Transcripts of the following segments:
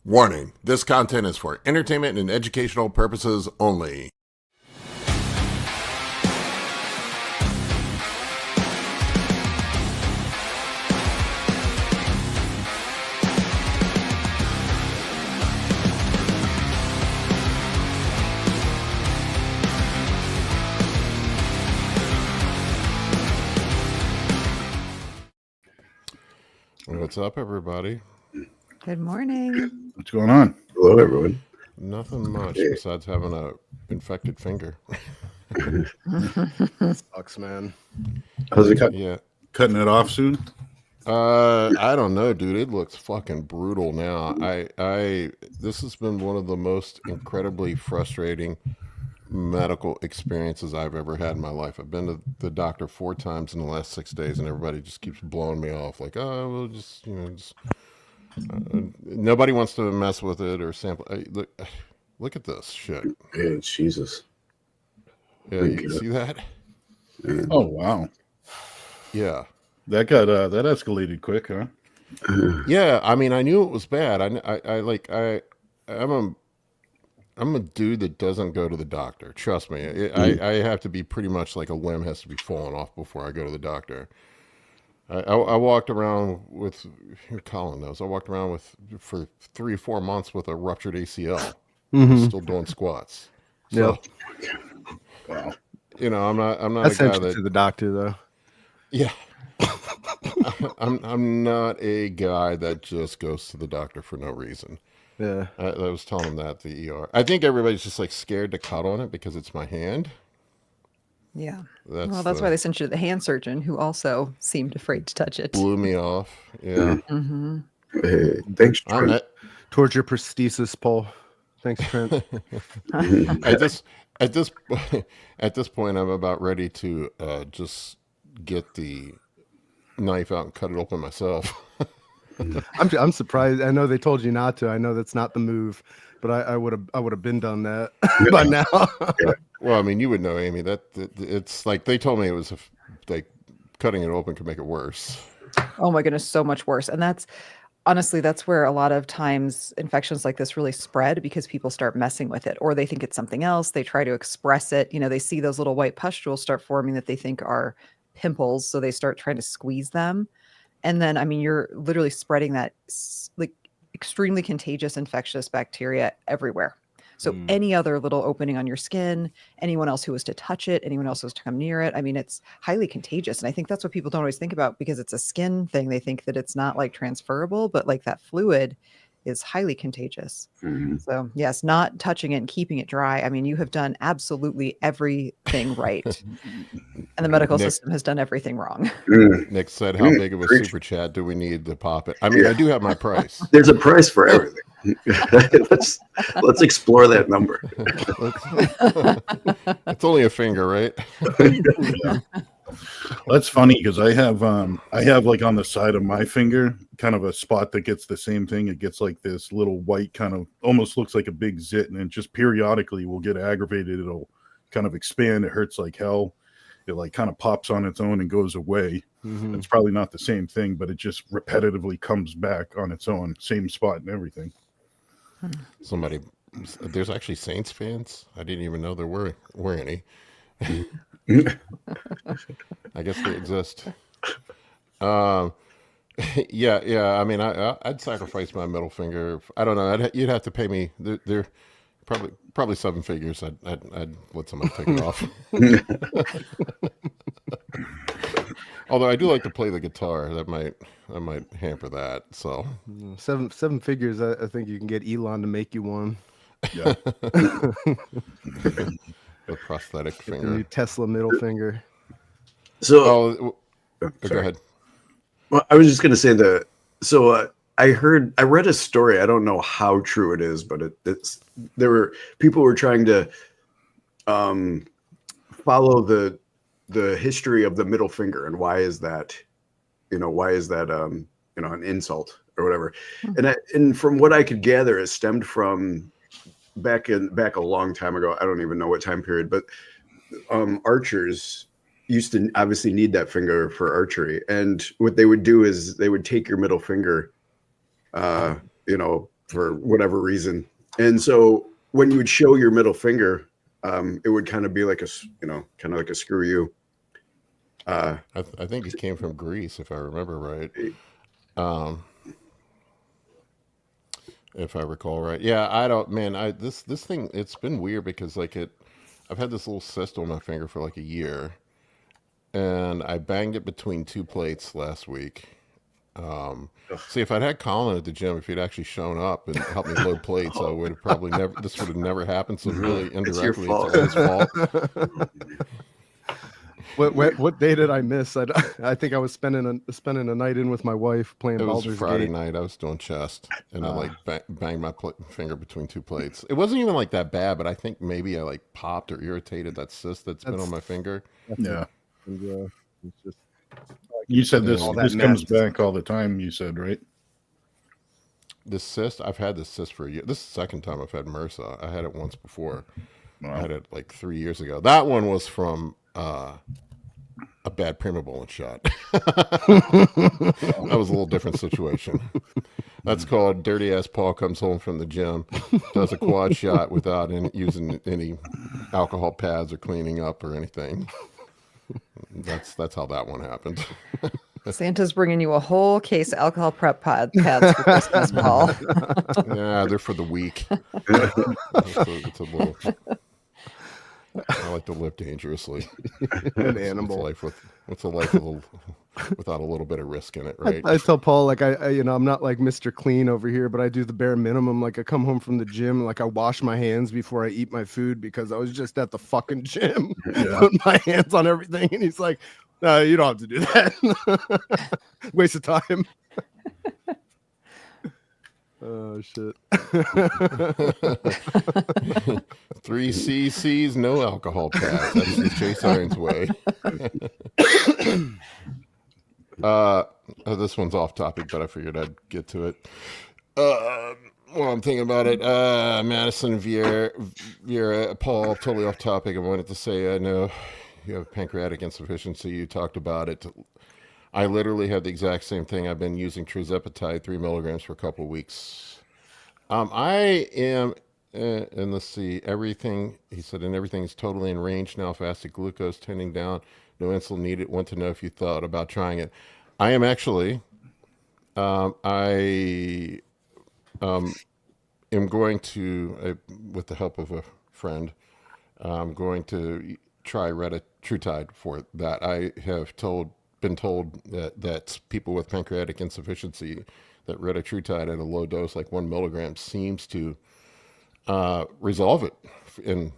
Warning, this content is for entertainment and educational purposes only. What's up, everybody? Good morning. What's going on? Hello, everyone. Nothing much besides having a infected finger. Sucks, man. How's it Yeah. Cutting it off soon? I don't know, dude. It looks fucking brutal now. This has been one of the most incredibly frustrating medical experiences I've ever had in my life. I've been to the doctor 4 times in the last 6 days, and everybody just keeps blowing me off. Like, oh, well, just nobody wants to mess with it or sample. Look at this shit. Hey, Jesus. Yeah, you see that? Oh, wow. Yeah. That got that escalated quick, huh? Yeah, I mean, I knew it was bad. I'm a dude that doesn't go to the doctor. Trust me. I have to be pretty much like a limb has to be falling off before I go to the doctor. I walked around with, Colin knows, I walked around for 3 or 4 months with a ruptured ACL, still doing squats. So, Wow. you know, I'm not I a sent guy you that, to the doctor, though. yeah, I'm not a guy that just goes to the doctor for no reason. Yeah. I was telling him that at the ER. I think everybody's just like scared to cut on it because it's my hand. Yeah. That's why they sent you to the hand surgeon, who also seemed afraid to touch it. blew me off. Yeah. Mm-hmm. Hey, thanks, Trent. Towards your prosthesis pole. Thanks, Trent. At this point, I'm about ready to just get the knife out and cut it open myself. I'm surprised. I know they told you not to. I know that's not the move, but I would have been done that by now. Well, I mean, you would know, Amy. That it's like they told me it was like cutting it open could make it worse. Oh my goodness, so much worse. And that's honestly, that's where a lot of times infections like this really spread, because people start messing with it, or they think it's something else. They try to express it. You know, they see those little white pustules start forming that they think are pimples, so they start trying to squeeze them. And then, I mean, you're literally spreading that like extremely contagious infectious bacteria everywhere. So any other little opening on your skin, anyone else who was to touch it, anyone else who was to come near it, I mean, it's highly contagious. And I think that's what people don't always think about, because it's a skin thing. They think that it's not like transferable, but like that fluid is highly contagious. So yes, not touching it and keeping it dry. I mean, you have done absolutely everything right. And the medical system has done everything wrong. Nick said, how big of a super chat do we need to pop it? I mean, I do have my price. There's a price for everything. let's explore that number. It's only a finger, right? That's funny because I have like on the side of my finger kind of a spot that gets the same thing. It gets like this little white kind of almost looks like a big zit, and it just periodically will get aggravated. It'll kind of expand. It hurts like hell. It like kind of pops on its own and goes away. It's probably not the same thing, but it just repetitively comes back on its own, same spot and everything. There's actually Saints fans. I didn't even know there were any. I guess they exist. Yeah. I mean, I'd sacrifice my middle finger. I don't know. You'd have to pay me. They're probably 7 figures. I'd let somebody take it off. Although I do like to play the guitar, that might hamper that. So 7 figures. I think you can get Elon to make you one. Yeah. A prosthetic The finger. new Tesla middle finger. So, go ahead. Well, I was just going to say that. So I read a story. I don't know how true it is, but people were trying to follow the history of the middle finger, and why is that an insult or whatever. And from what I could gather, it stemmed from back a long time ago. I don't even know what time period, but archers used to obviously need that finger for archery. And what they would do is they would take your middle finger, for whatever reason. And so when you would show your middle finger, it would kind of be like kind of like a screw you. I think it came from Greece, if I remember right. If I recall right. Yeah, I don't, man, this thing, it's been weird because like I've had this little cyst on my finger for like a year, and I banged it between 2 plates last week. See, if I'd had Colin at the gym, if he'd actually shown up and helped me load plates, I would have probably this would have never happened. So really, indirectly, it's his fault. What day did I miss? I think I was spending a night in with my wife playing It was Baldur's Friday Gate. night. I was doing chest, and I like banged my finger between 2 plates. It wasn't even like that bad, but I think maybe I like popped or irritated that cyst that's been on my finger. Yeah. And, it's just, You said this all that this comes mess. back all the time. You said, right? This cyst, I've had this cyst for a year. This is the second time I've had MRSA. I had it once before. Wow. I had it like 3 years ago. That one was from a bad primobolan shot. That was a little different situation. That's called dirty ass Paul comes home from the gym, does a quad shot without using any alcohol pads or cleaning up or anything. That's how that one happened. Santa's bringing you a whole case of alcohol prep pads for Christmas, Paul. Yeah, they're for the weak. It's a little. I like to live dangerously. An animal. What's a life without a little bit of risk in it, right? I tell Paul, like, I'm not like Mr. Clean over here, but I do the bare minimum. Like, I come home from the gym, like I wash my hands before I eat my food because I was just at the fucking gym, putting my hands on everything. And he's like, no, you don't have to do that. Waste of time. Oh shit. 3 cc's, no alcohol pads. That's the Chase Irons way. This one's off topic, but I figured I'd get to it. Well, I'm thinking about it. Madison Vieira, Paul, totally off topic. I wanted to say, I know you have pancreatic insufficiency. You talked about it. I literally have the exact same thing. I've been using Tirzepatide 3 milligrams for a couple of weeks. I am, and let's see, everything, he said, and everything is totally in range now. Fasted glucose tending down. No insulin needed. Want to know if you thought about trying it. I am actually, I am going to, with the help of a friend, I'm going to try Retatrutide for that. I have been told that people with pancreatic insufficiency, that Retatrutide at a low dose, like 1 milligram, seems to resolve it in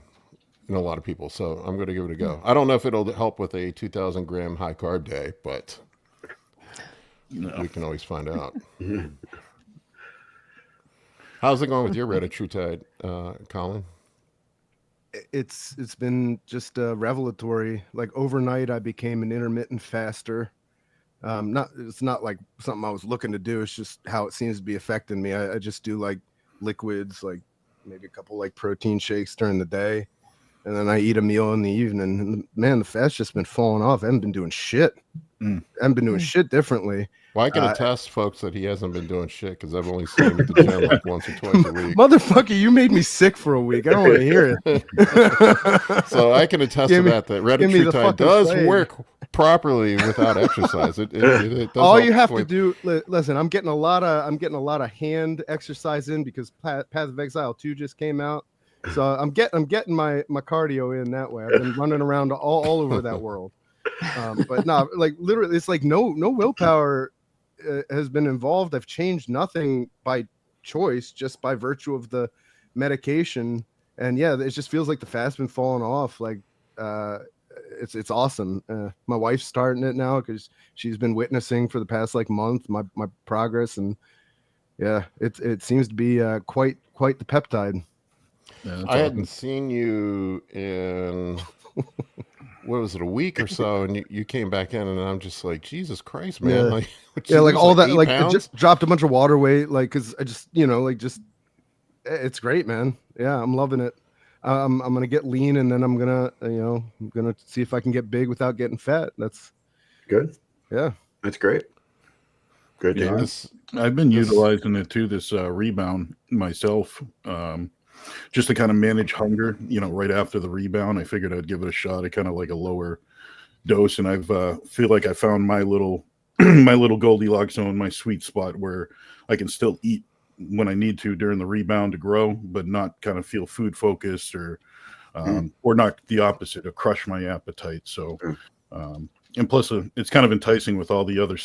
a lot of people. So I'm going to give it a go. I don't know if it'll help with a 2,000 gram high carb day, but we can always find out. How's it going with your Retatrutide, Colin? It's been just revelatory. Like overnight, I became an intermittent faster. It's not like something I was looking to do. It's just how it seems to be affecting me. I just do like liquids, like maybe a couple like protein shakes during the day, and then I eat a meal in the evening. And man, the fat's just been falling off. I haven't been doing shit. I haven't been doing shit differently. Well, I can attest, folks, that he hasn't been doing shit because I've only seen him at the gym like once or twice a week. Motherfucker, you made me sick for a week. I don't want to hear it. So I can attest to that Retatrutide does work properly without exercise. It does. All you have to do, listen, I'm getting a lot of hand exercise in because Path of Exile 2 just came out. So I'm getting my cardio in that way. I've been running around all over that world. But no, like literally, it's like no willpower has been involved. I've changed nothing by choice, just by virtue of the medication. And yeah, it just feels like the fat's been falling off. Like it's awesome. My wife's starting it now because she's been witnessing for the past like month my progress, and yeah, it seems to be quite the peptide. Yeah, I hadn't seen you in what was it, a week or so, and you came back in, and I'm just like, Jesus Christ, man! Like, like all that, like pounds? it just dropped a bunch of water weight, like because I just it's great, man. Yeah, I'm loving it. I'm gonna get lean, and then I'm gonna see if I can get big without getting fat. That's good. Yeah, that's great. Good to Yeah, hear. I've been This- utilizing it too, this Rebound myself, just to kind of manage hunger, right after the rebound. I figured I'd give it a shot at kind of like a lower dose. And I've feel like I found my little my little Goldilocks zone, my sweet spot where I can still eat when I need to during the rebound to grow, but not kind of feel food focused or not the opposite, or crush my appetite. So, and plus it's kind of enticing with all the other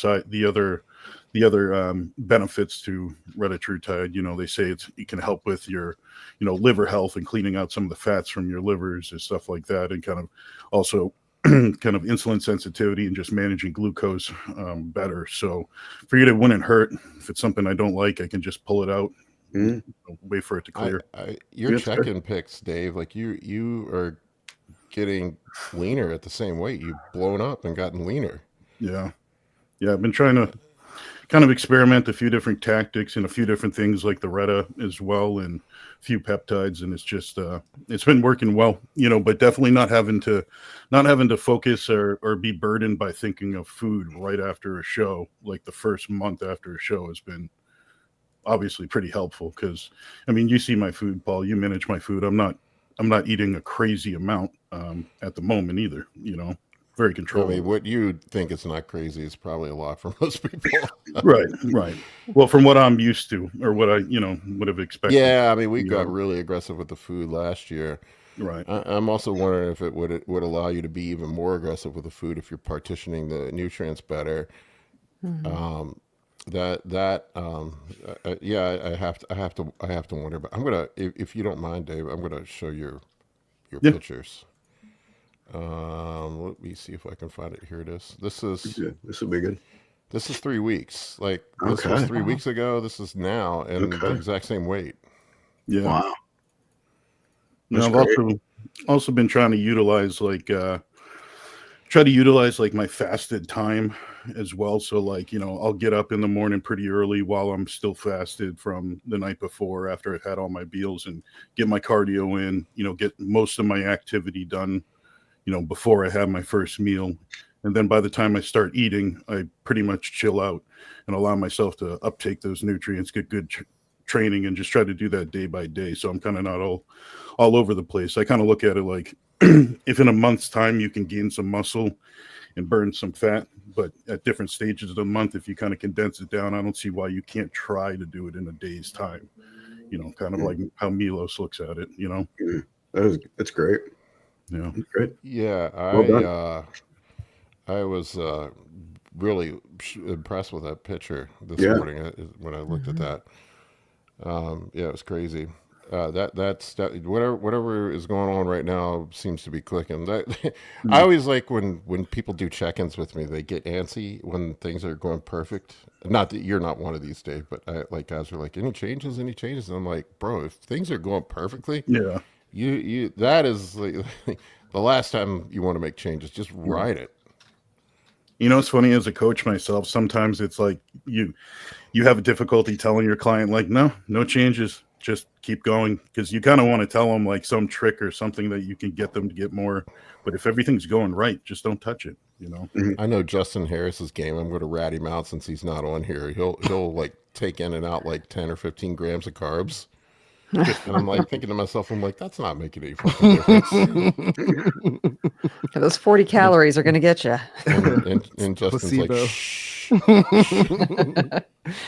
benefits to Retatrutide. They say it can help with your, liver health and cleaning out some of the fats from your livers and stuff like that, and kind of also kind of insulin sensitivity and just managing glucose better. So figured it wouldn't hurt. If it's something I don't like, I can just pull it out, wait for it to clear. You're That's fair. checking pics, Dave. Like you are getting leaner at the same weight. You've blown up and gotten leaner. Yeah. I've been trying to kind of experiment a few different tactics and a few different things like the Reta as well, and a few peptides, and it's just it's been working well, but definitely not having to focus or be burdened by thinking of food right after a show. Like the first month after a show has been obviously pretty helpful, because you see my food, Paul, you manage my food. I'm not eating a crazy amount at the moment either, very controlled. What you think is not crazy is probably a lot for most people. Right. Well, from what I'm used to, or what I, would have expected. Yeah, we got really aggressive with the food last year. Right. I'm also wondering if it would allow you to be even more aggressive with the food if you're partitioning the nutrients better. Mhm. I have to wonder. But I'm gonna, if you don't mind, Dave, I'm gonna show your Yeah. pictures. Let me see if I can find it. Here it is. This is Yeah, this will be good. This is 3 weeks. Like this was Okay. 3 weeks ago. This is now, and the Okay. exact same weight. Yeah. Wow. I've great. also been trying to utilize like my fasted time as well. So like, I'll get up in the morning pretty early while I'm still fasted from the night before, after I've had all my meals, and get my cardio in, get most of my activity done, before I have my first meal. And then by the time I start eating, I pretty much chill out and allow myself to uptake those nutrients, get good training, and just try to do that day by day. So I'm kind of not all over the place. I kind of look at it like if in a month's time you can gain some muscle and burn some fat, but at different stages of the month, if you kind of condense it down, I don't see why you can't try to do it in a day's time. Kind of like how Milos looks at it. That's great. Yeah. That's great. Yeah, Well done. I was really impressed with that picture this Yeah. morning when I looked at that. Yeah, it was crazy. That's whatever is going on right now seems to be clicking. I always like when people do check-ins with me, they get antsy when things are going perfect. Not that you're not one of these, Dave, but guys are like, any changes? And I'm like, bro, if things are going perfectly, Yeah. you that is the last time you want to make changes. Just ride it. It's funny, as a coach myself, sometimes it's like you have a difficulty telling your client like, no changes, just keep going, because you kind of want to tell them like some trick or something that you can get them to get more. But if everything's going right, just don't touch it. I know Justin Harris's game. I'm going to rat him out since he's not on here. He'll like take in and out like 10 or 15 grams of carbs. And I'm like thinking to myself, that's not making any fucking difference. Those 40 calories are going to get you. And Justin's Placebo. like, shh.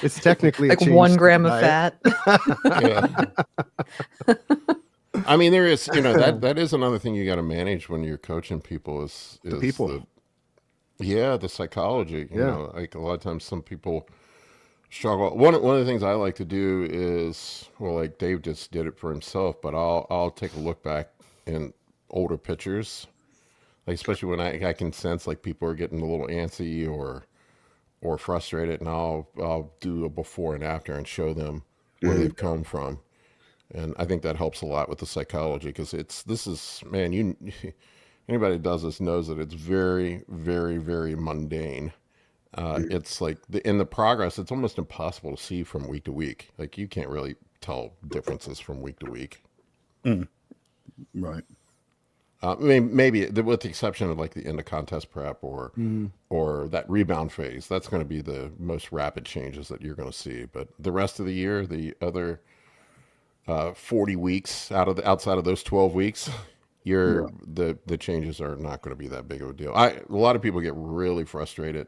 It's technically Like a change 1 to gram the of diet. fat. Yeah. There is, that is another thing you got to manage when you're coaching people is The people. the psychology. You Yeah. know, like a lot of times some people struggle. One of the things I like to do is, well, like Dave just did it for himself, but I'll take a look back in older pictures, like especially when I can sense like people are getting a little antsy or frustrated, and I'll do a before and after and show them where they've come from. And I think that helps a lot with the psychology, because anybody that does this knows that it's very, very, very mundane. It's like in the progress, it's almost impossible to see from week to week. Like you can't really tell differences from week to week. Right. Maybe with the exception of like the end of contest prep or that rebound phase, that's going to be the most rapid changes that you're going to see. But the rest of the year, the other 40 weeks outside of those 12 weeks, the changes are not going to be that big of a deal. A lot of people get really frustrated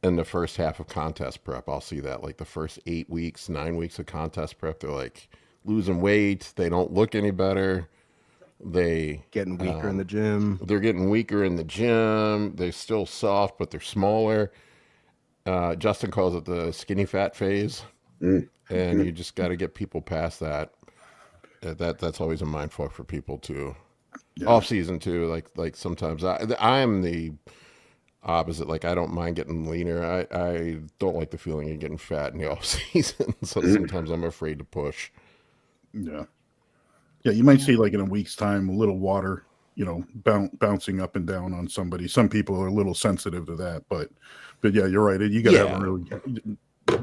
in the first half of contest prep. I'll see that like the first 8 weeks, 9 weeks of contest prep, they're like losing weight. They don't look any better. They Getting weaker in the gym. They're getting weaker in the gym. They're still soft, but they're smaller. Justin calls it the skinny fat phase. And you just got to get people past that. That's always a mindfuck for people too. Yeah. Off season too. Like sometimes I'm the opposite. Like I don't mind getting leaner. I don't like the feeling of getting fat in the off season. So sometimes I'm afraid to push. Yeah. Yeah, you might see like in a week's time a little water, bouncing up and down on somebody. Some people are a little sensitive to that, but yeah, you're right. You got to have really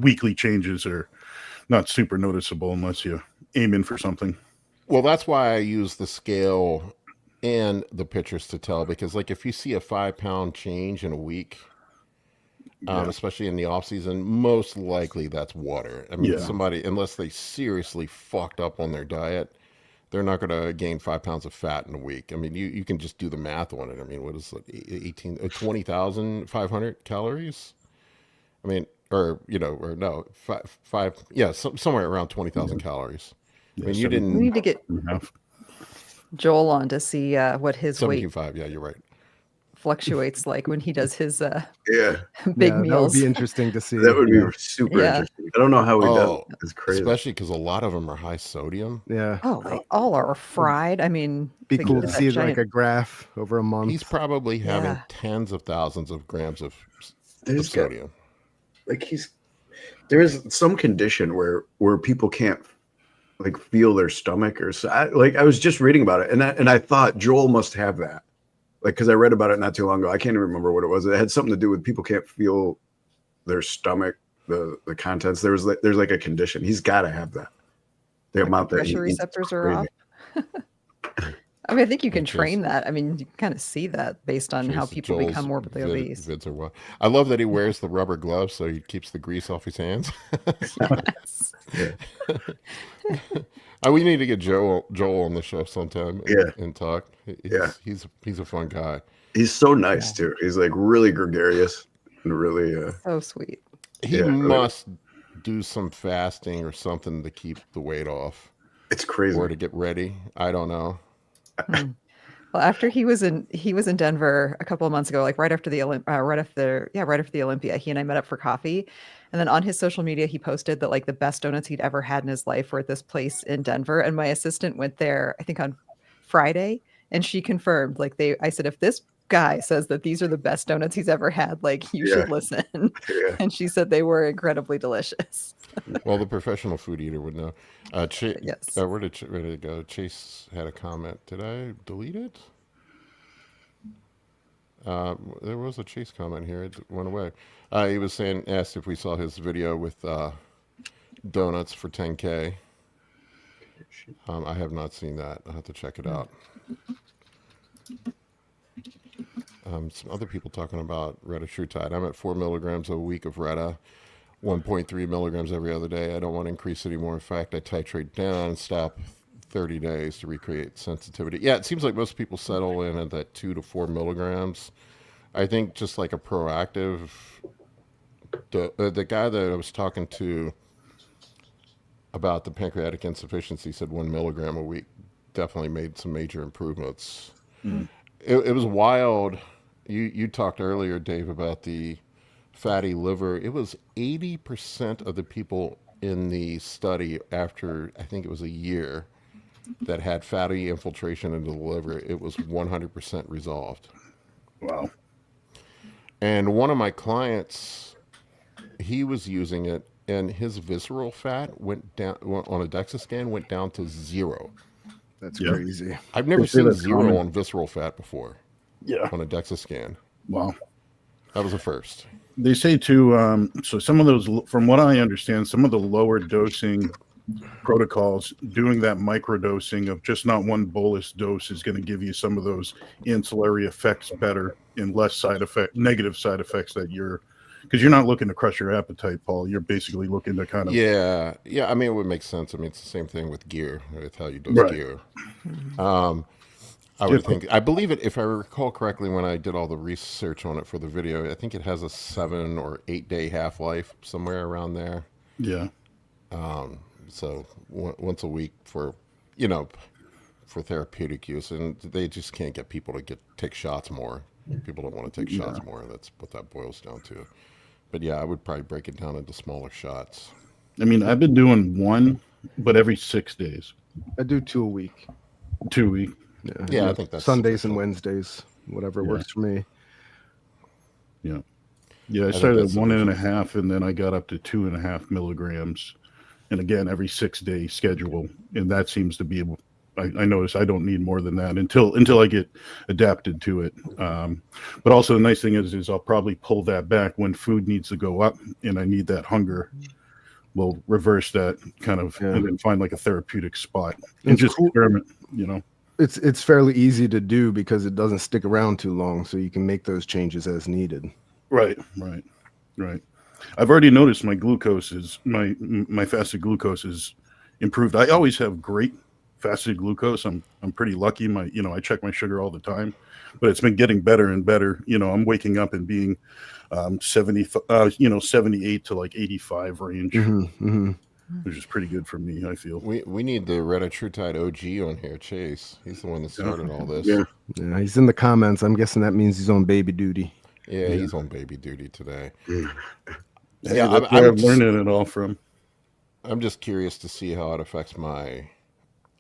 weekly changes are not super noticeable unless you aim in for something. Well, that's why I use the scale and the pictures to tell, because like if you see a 5-pound change in a week, especially in the off season, most likely that's water. I mean, somebody, unless they seriously fucked up on their diet, they're not going to gain 5 pounds of fat in a week. I mean, you can just do the math on it. I mean, what is it? 20,500 calories? I mean, somewhere around 20,000 calories. I mean, We need to get Joel on to see what his weight 75. Yeah, you're right. fluctuates like when he does his big That meals. would be interesting to see. That would be super interesting. I don't know how he does it. It's crazy. Especially because a lot of them are high sodium. Yeah. Oh, they all are fried. I mean, be cool to see like a graph over a month. He's probably having tens of thousands of grams of sodium. There is some condition where people can't like feel their stomach or so. I was just reading about it, and I thought Joel must have that. Like, because I read about it not too long ago. I can't even remember what it was. It had something to do with people can't feel their stomach, the contents. There's like a condition. He's got to have that. The amount that pressure receptors are off. I mean, I think you can train that. I mean, you can kind of see that based on how people become morbidly obese. I love that he wears the rubber gloves so he keeps the grease off his hands. We need to get Joel on the show sometime and talk. He's a fun guy. He's so nice too. He's like really gregarious and really so sweet. He must do some fasting or something to keep the weight off. It's crazy. Or to get ready. I don't know. Well, after he was in Denver a couple of months ago, like right after the Olympia, he and I met up for coffee. And then on his social media, he posted that like the best donuts he'd ever had in his life were at this place in Denver. And my assistant went there, I think on Friday, and she confirmed, I said, if this guy says that these are the best donuts he's ever had, like you should listen. And she said they were incredibly delicious. Well, the professional food eater would know. Yes. Where did it go? Chase had a comment. Did I delete it? There was a Chase comment here. It went away. He was asked if we saw his video with donuts for 10K. I have not seen that. I'll have to check it out. Some other people talking about Retatrutide. I'm at 4 milligrams a week of Reta, 1.3 milligrams every other day. I don't want to increase anymore. In fact, I titrate down and stop 30 days to recreate sensitivity. Yeah, it seems like most people settle in at that 2 to 4 milligrams. I think just like a proactive, the guy that I was talking to about the pancreatic insufficiency said 1 milligram a week definitely made some major improvements. It was wild. You talked earlier, Dave, about the fatty liver. It was 80% of the people in the study after, I think it was a year, that had fatty infiltration into the liver. It was 100% resolved. Wow. And one of my clients, he was using it, and his visceral fat went down on a DEXA scan, went down to 0. That's crazy. I've never seen 0 on visceral fat before. Yeah. On a DEXA scan. Wow. That was a first. They say too, so some of those, from what I understand, some of the lower dosing protocols, doing that microdosing of just not one bolus dose is going to give you some of those ancillary effects better and less negative side effects that because you're not looking to crush your appetite, Paul. You're basically looking to kind of Yeah. I mean, it would make sense. I mean, it's the same thing with gear, with how you dose right. gear. I would think, I believe it, if I recall correctly, when I did all the research on it for the video, I think it has a 7 or 8 day half-life, somewhere around there. Yeah. So once a week for therapeutic use, and they just can't get people to take shots more. People don't want to take shots more. That's what that boils down to. But yeah, I would probably break it down into smaller shots. I mean, I've been doing one, but every 6 days. I do 2 a week. 2 a week. Yeah, I think that's Sundays and Wednesdays, whatever works for me. Yeah. Yeah, I started at 1.5, and then I got up to 2.5 milligrams. And again, every 6 day schedule. And that seems to be I notice I don't need more than that until I get adapted to it. But also the nice thing is I'll probably pull that back when food needs to go up and I need that hunger. We'll reverse that kind of and then find like a therapeutic spot and just experiment, It's fairly easy to do because it doesn't stick around too long, so you can make those changes as needed. Right. I've already noticed my glucose my fasted glucose is improved. I always have great fasted glucose. I'm pretty lucky. I check my sugar all the time, but it's been getting better and better. I'm waking up and being 78 to like 85 range, which is pretty good for me, I feel. We need the Retatrutide OG on here, Chase. He's the one that started all this. Yeah, he's in the comments. I'm guessing that means he's on baby duty. Yeah, he's on baby duty today. Yeah, that's where I'm learning it all from. I'm just curious to see how it affects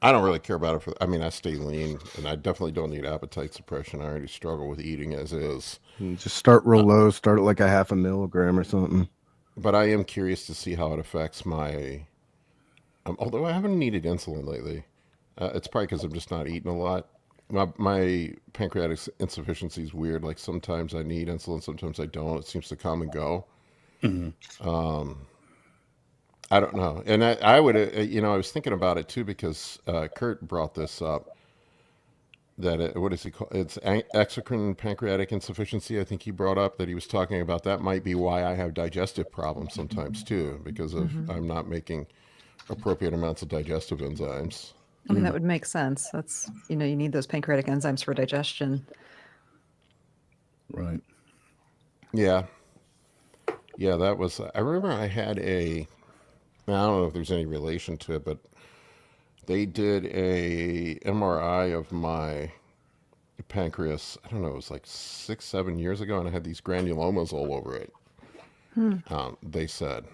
I don't really care about it I stay lean, and I definitely don't need appetite suppression. I already struggle with eating as is. Just start real low, start at like 0.5 milligram or something. But I am curious to see how it affects my, although I haven't needed insulin lately. It's probably because I'm just not eating a lot. My pancreatic insufficiency is weird. Like sometimes I need insulin, sometimes I don't. It seems to come and go. I don't know. And I would, I was thinking about it too, because Kurt brought this up, that what is he called? It's exocrine pancreatic insufficiency. I think he brought up that he was talking about that might be why I have digestive problems sometimes too, because of I'm not making appropriate amounts of digestive enzymes. I mean, that would make sense. That's, you need those pancreatic enzymes for digestion. Right. Yeah. Yeah, that was, I remember I had I don't know if there's any relation to it, but they did a MRI of my pancreas. I don't know, it was like 6-7 years ago, and I had these granulomas all over it. They said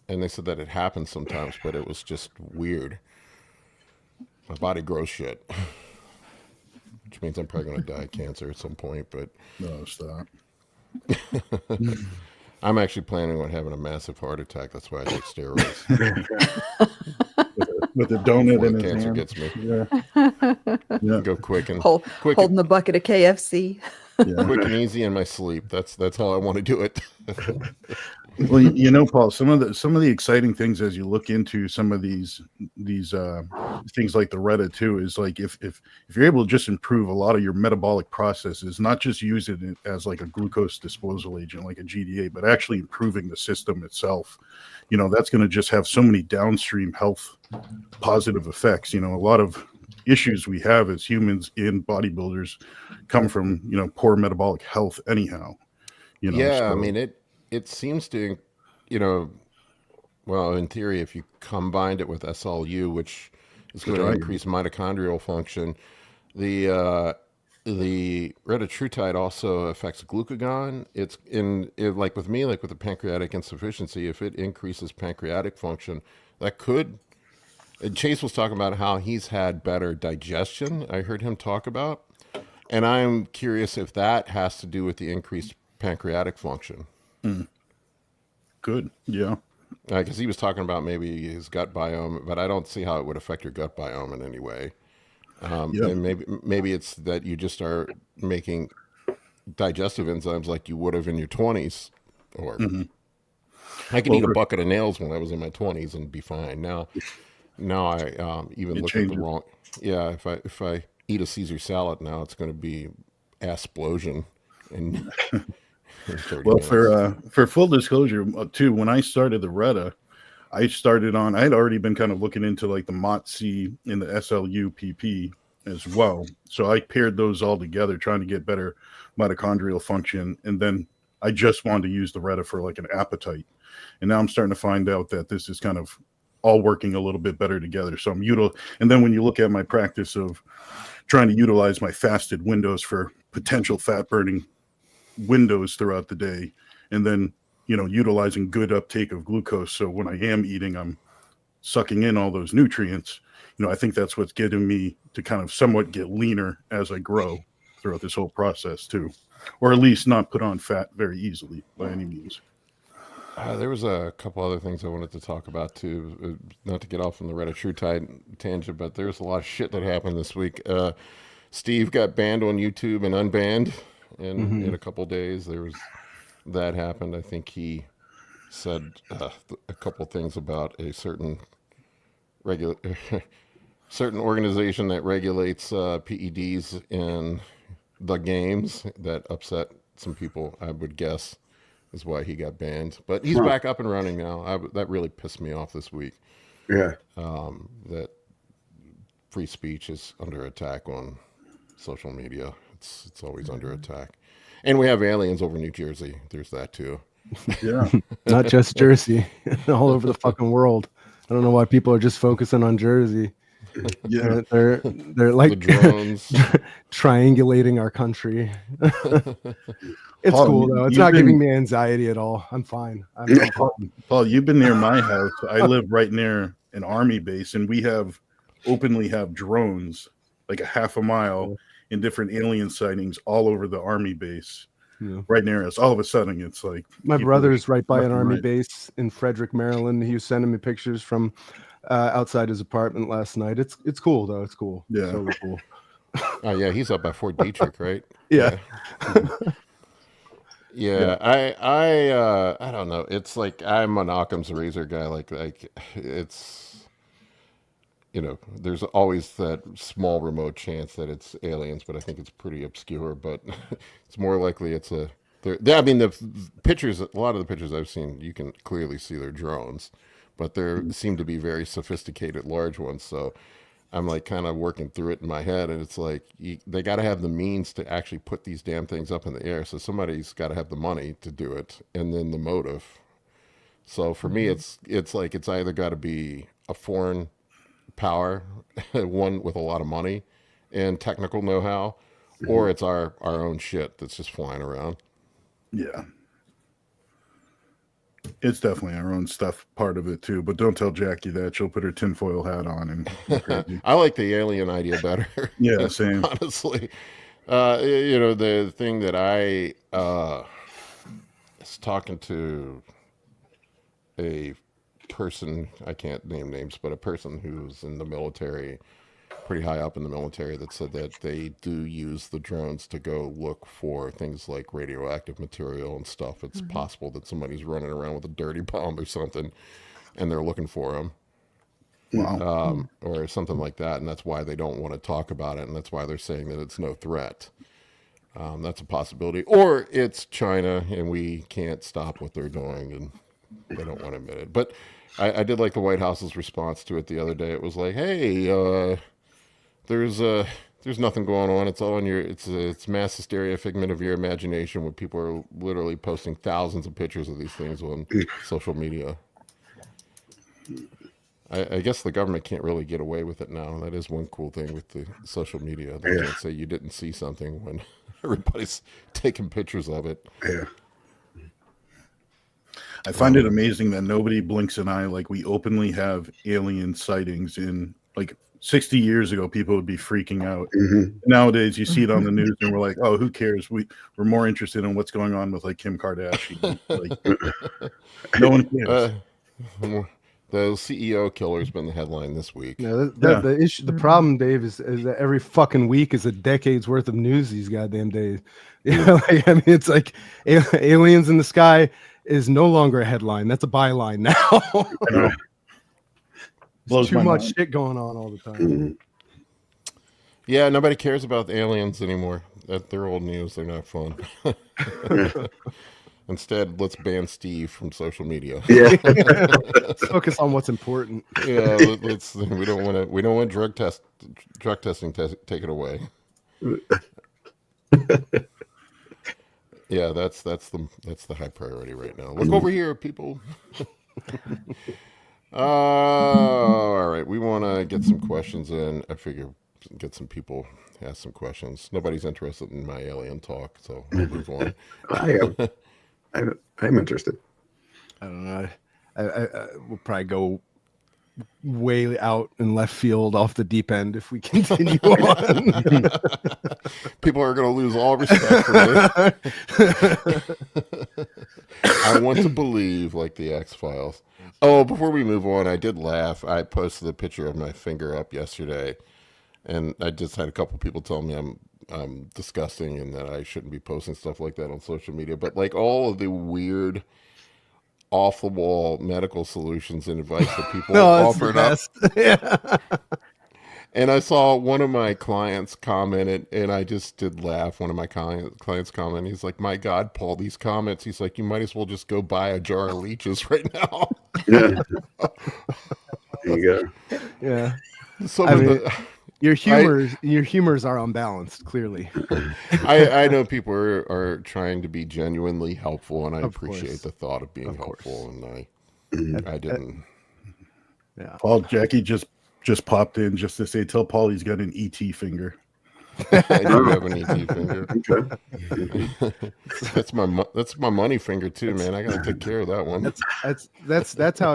that it happens sometimes, but it was just weird. My body grows shit, which means I'm probably going to die of cancer at some point. But no, stop. I'm actually planning on having a massive heart attack. That's why I take steroids. with a donut before in the his cancer hand. gets me. Yeah. Go quick and holding the bucket of KFC. quick and easy in my sleep. That's how I want to do it. Well, Paul, some of the exciting things as you look into some of these things like the Reta too is like if you're able to just improve a lot of your metabolic processes, not just use it as like a glucose disposal agent like a GDA, but actually improving the system itself, that's going to just have so many downstream health positive effects. A lot of issues we have as humans in bodybuilders come from poor metabolic health anyhow. I mean it seems to, well, in theory, if you combined it with SLU, which is going to increase mitochondrial function, the Retatrutide also affects glucagon. It's like with me, like with the pancreatic insufficiency, if it increases pancreatic function, that could. Chase was talking about how he's had better digestion. I heard him talk about, and I'm curious if that has to do with the increased pancreatic function. Good. Yeah. Because he was talking about maybe his gut biome, but I don't see how it would affect your gut biome in any way. And maybe it's that you just are making digestive enzymes like you would have in your 20s. Or I could eat a bucket of nails when I was in my 20s and be fine. Now now I even It look at the changes. wrong. Yeah, if I eat a Caesar salad now, it's going to be asplosion in, in 30 Well, minutes. for full disclosure, too, when I started the Reta, I had already been kind of looking into like the MOTC and the SLU PP as well. So I paired those all together, trying to get better mitochondrial function. And then I just wanted to use the Reta for like an appetite. And now I'm starting to find out that this is kind of all working a little bit better together. So and then when you look at my practice of trying to utilize my fasted windows for potential fat burning windows throughout the day, and then utilizing good uptake of glucose, so when I am eating, I'm sucking in all those nutrients. I think that's what's getting me to kind of somewhat get leaner as I grow throughout this whole process too, or at least not put on fat very easily by any means. There was a couple other things I wanted to talk about too, not to get off on the Retatrutide tangent, but there's a lot of shit that happened this week. Steve got banned on YouTube and unbanned in a couple days. There was that happened. I think he said a couple things about a certain certain organization that regulates PEDs in the games that upset some people, I would guess, is why he got banned. But he's back up and running now. That really pissed me off this week. Yeah. That free speech is under attack on social media. It's always under attack. And we have aliens over New Jersey. There's that too. Yeah. Not just Jersey, all over the fucking world. I don't know why people are just focusing on Jersey. Yeah. They're like The drones. triangulating our country. It's Paul, cool though. It's you've not been- giving me anxiety at all. I'm fine. I'm fine. Paul, you've been near my house. I live right near an army base, and we openly have drones like a half a mile in different alien sightings all over the army base. Yeah. Right near us. All of a sudden, it's like My people brother's right by left an and army right. base in Frederick, Maryland. He was sending me pictures from outside his apartment last night. It's cool though. It's cool. Yeah. So cool. Oh yeah, he's up by Fort Detrick, right? Yeah. Yeah, I don't know. It's like I'm an Occam's razor guy. Like it's there's always that small remote chance that it's aliens, but I think it's pretty obscure. But it's more likely it's I mean, the pictures, a lot of the pictures I've seen, you can clearly see they're drones, but there seem to be very sophisticated large ones. So I'm like kind of working through it in my head, and it's like they got to have the means to actually put these damn things up in the air. So somebody's got to have the money to do it, and then the motive. So for me, it's like it's either got to be a foreign power, one with a lot of money and technical know-how, or it's our own shit that's just flying around. Yeah. It's definitely our own stuff, part of it too. But don't tell Jackie that. She'll put her tinfoil hat on and go crazy. I like the alien idea better. Yeah, same. Honestly, the thing that I was talking to a person, I can't name names, but a person who's in the military, pretty high up in the military, that said that they do use the drones to go look for things like radioactive material and stuff. It's possible that somebody's running around with a dirty bomb or something, and they're looking for them. Wow. Or something like that, and that's why they don't want to talk about it, and that's why they're saying that it's no threat. That's a possibility. Or it's China, and we can't stop what they're doing, and they don't want to admit it. But I did like the White House's response to it the other day. It was like, hey, there's nothing going on. It's all in it's mass hysteria, figment of your imagination, where people are literally posting thousands of pictures of these things on social media. I guess the government can't really get away with it now. That is one cool thing with the social media. They can't say you didn't see something when everybody's taking pictures of it. Yeah. I find it amazing that nobody blinks an eye. Like, we openly have alien sightings. In like 60 years ago, people would be freaking out. Nowadays, you see it on the news and we're like, oh, who cares? We're more interested in what's going on with like Kim Kardashian. Like, no one cares. The CEO killer's been the headline this week. Yeah, the issue, the problem, Dave, is that every fucking week is a decade's worth of news these goddamn days. Yeah, like, I mean, it's like aliens in the sky is no longer a headline. That's a byline now. Blows too my much mind. shit going on all the time. Mhm. Yeah, nobody cares about the aliens anymore. They're old news. They're not fun. Instead, let's ban Steve from social media. Yeah. Let's focus on what's important. Yeah, let's. We don't want drug testing taken away. Yeah, that's the high priority right now. Look over here, people. All right. We want to get some questions in. I figure get some people ask some questions. Nobody's interested in my alien talk, so we'll move on. I am. I'm interested. I don't know. I we'll probably go way out in left field off the deep end if we continue on. People are going to lose all respect for me. I want to believe like the X-Files. Oh, before we move on, I did laugh. I posted a picture of my finger up yesterday, and I just had a couple people tell me I'm disgusting and that I shouldn't be posting stuff like that on social media. But like all of the weird, off the wall medical solutions and advice that people offered up. Yeah. And I saw one of my clients commented, and I just did laugh. One of my clients commented, he's like, "My God, Paul, these comments." He's like, "You might as well just go buy a jar of leeches right now." Yeah. There you go. Yeah. Some I of mean, the, your humors are unbalanced, clearly. I know people are trying to be genuinely helpful, and I Of appreciate course. the thought of being Of course. helpful, Mhm. and I didn't. Yeah. Paul, Jackie just popped in just to say, tell Paul he's got an ET finger. I do have an ET finger. Okay. That's my money finger too, man. I gotta take care of that one. That's how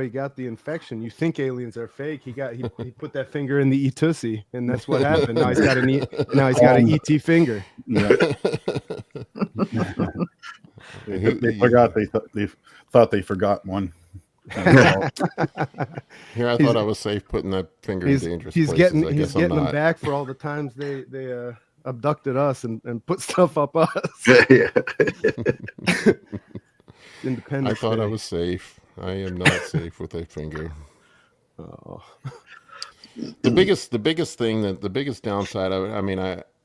he got the infection. You think aliens are fake? He put that finger in the E-Tussie, and that's what happened. Now he's got an ET finger. Yeah. They forgot. They thought they forgot one. Here, I thought I was safe putting that finger in dangerous He's places. getting I he's guess I'm getting them not. back for all the times they abducted us and put stuff up us. Yeah. Independence I thought I Day. was safe. I am not safe with a finger. Oh. The biggest downside of it, I mean,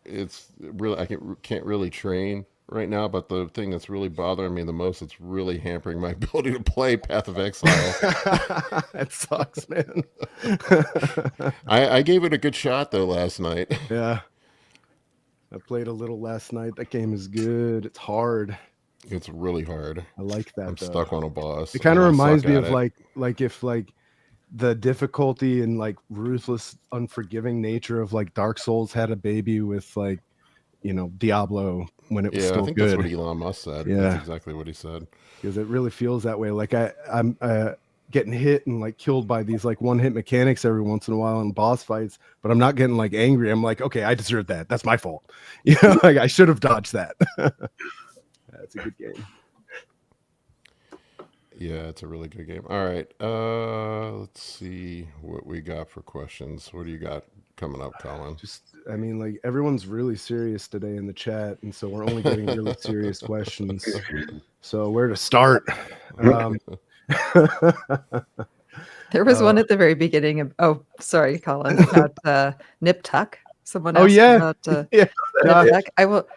it's really, I can't really train right now, but the thing that's really bothering me the most, it's really hampering my ability to play Path of Exile. That sucks, man. I gave it a good shot though last night. Yeah. I played a little last night. That game is good. It's hard. It's really hard. I like that. I'm though. stuck on a boss. It kind of and I reminds suck me at of it. like if like the difficulty and like ruthless, unforgiving nature of like Dark Souls had a baby with like, Diablo when it was Yeah, still I think good. that's what Elon Musk said. Yeah. That's exactly what he said. Because it really feels that way. Like I'm getting hit and like killed by these like one-hit mechanics every once in a while in boss fights, but I'm not getting like angry. I'm like, okay, I deserve that. That's my fault. Like I should have dodged that. That's a good game. Yeah, it's a really good game. All right. Let's see what we got for questions. What do you got coming up, Colin? I mean, like everyone's really serious today in the chat, and so we're only getting really serious questions. So where to start? There was one at the very beginning of. Oh, sorry, Colin. About nip tuck. Someone asked about yeah. nip tuck. I will.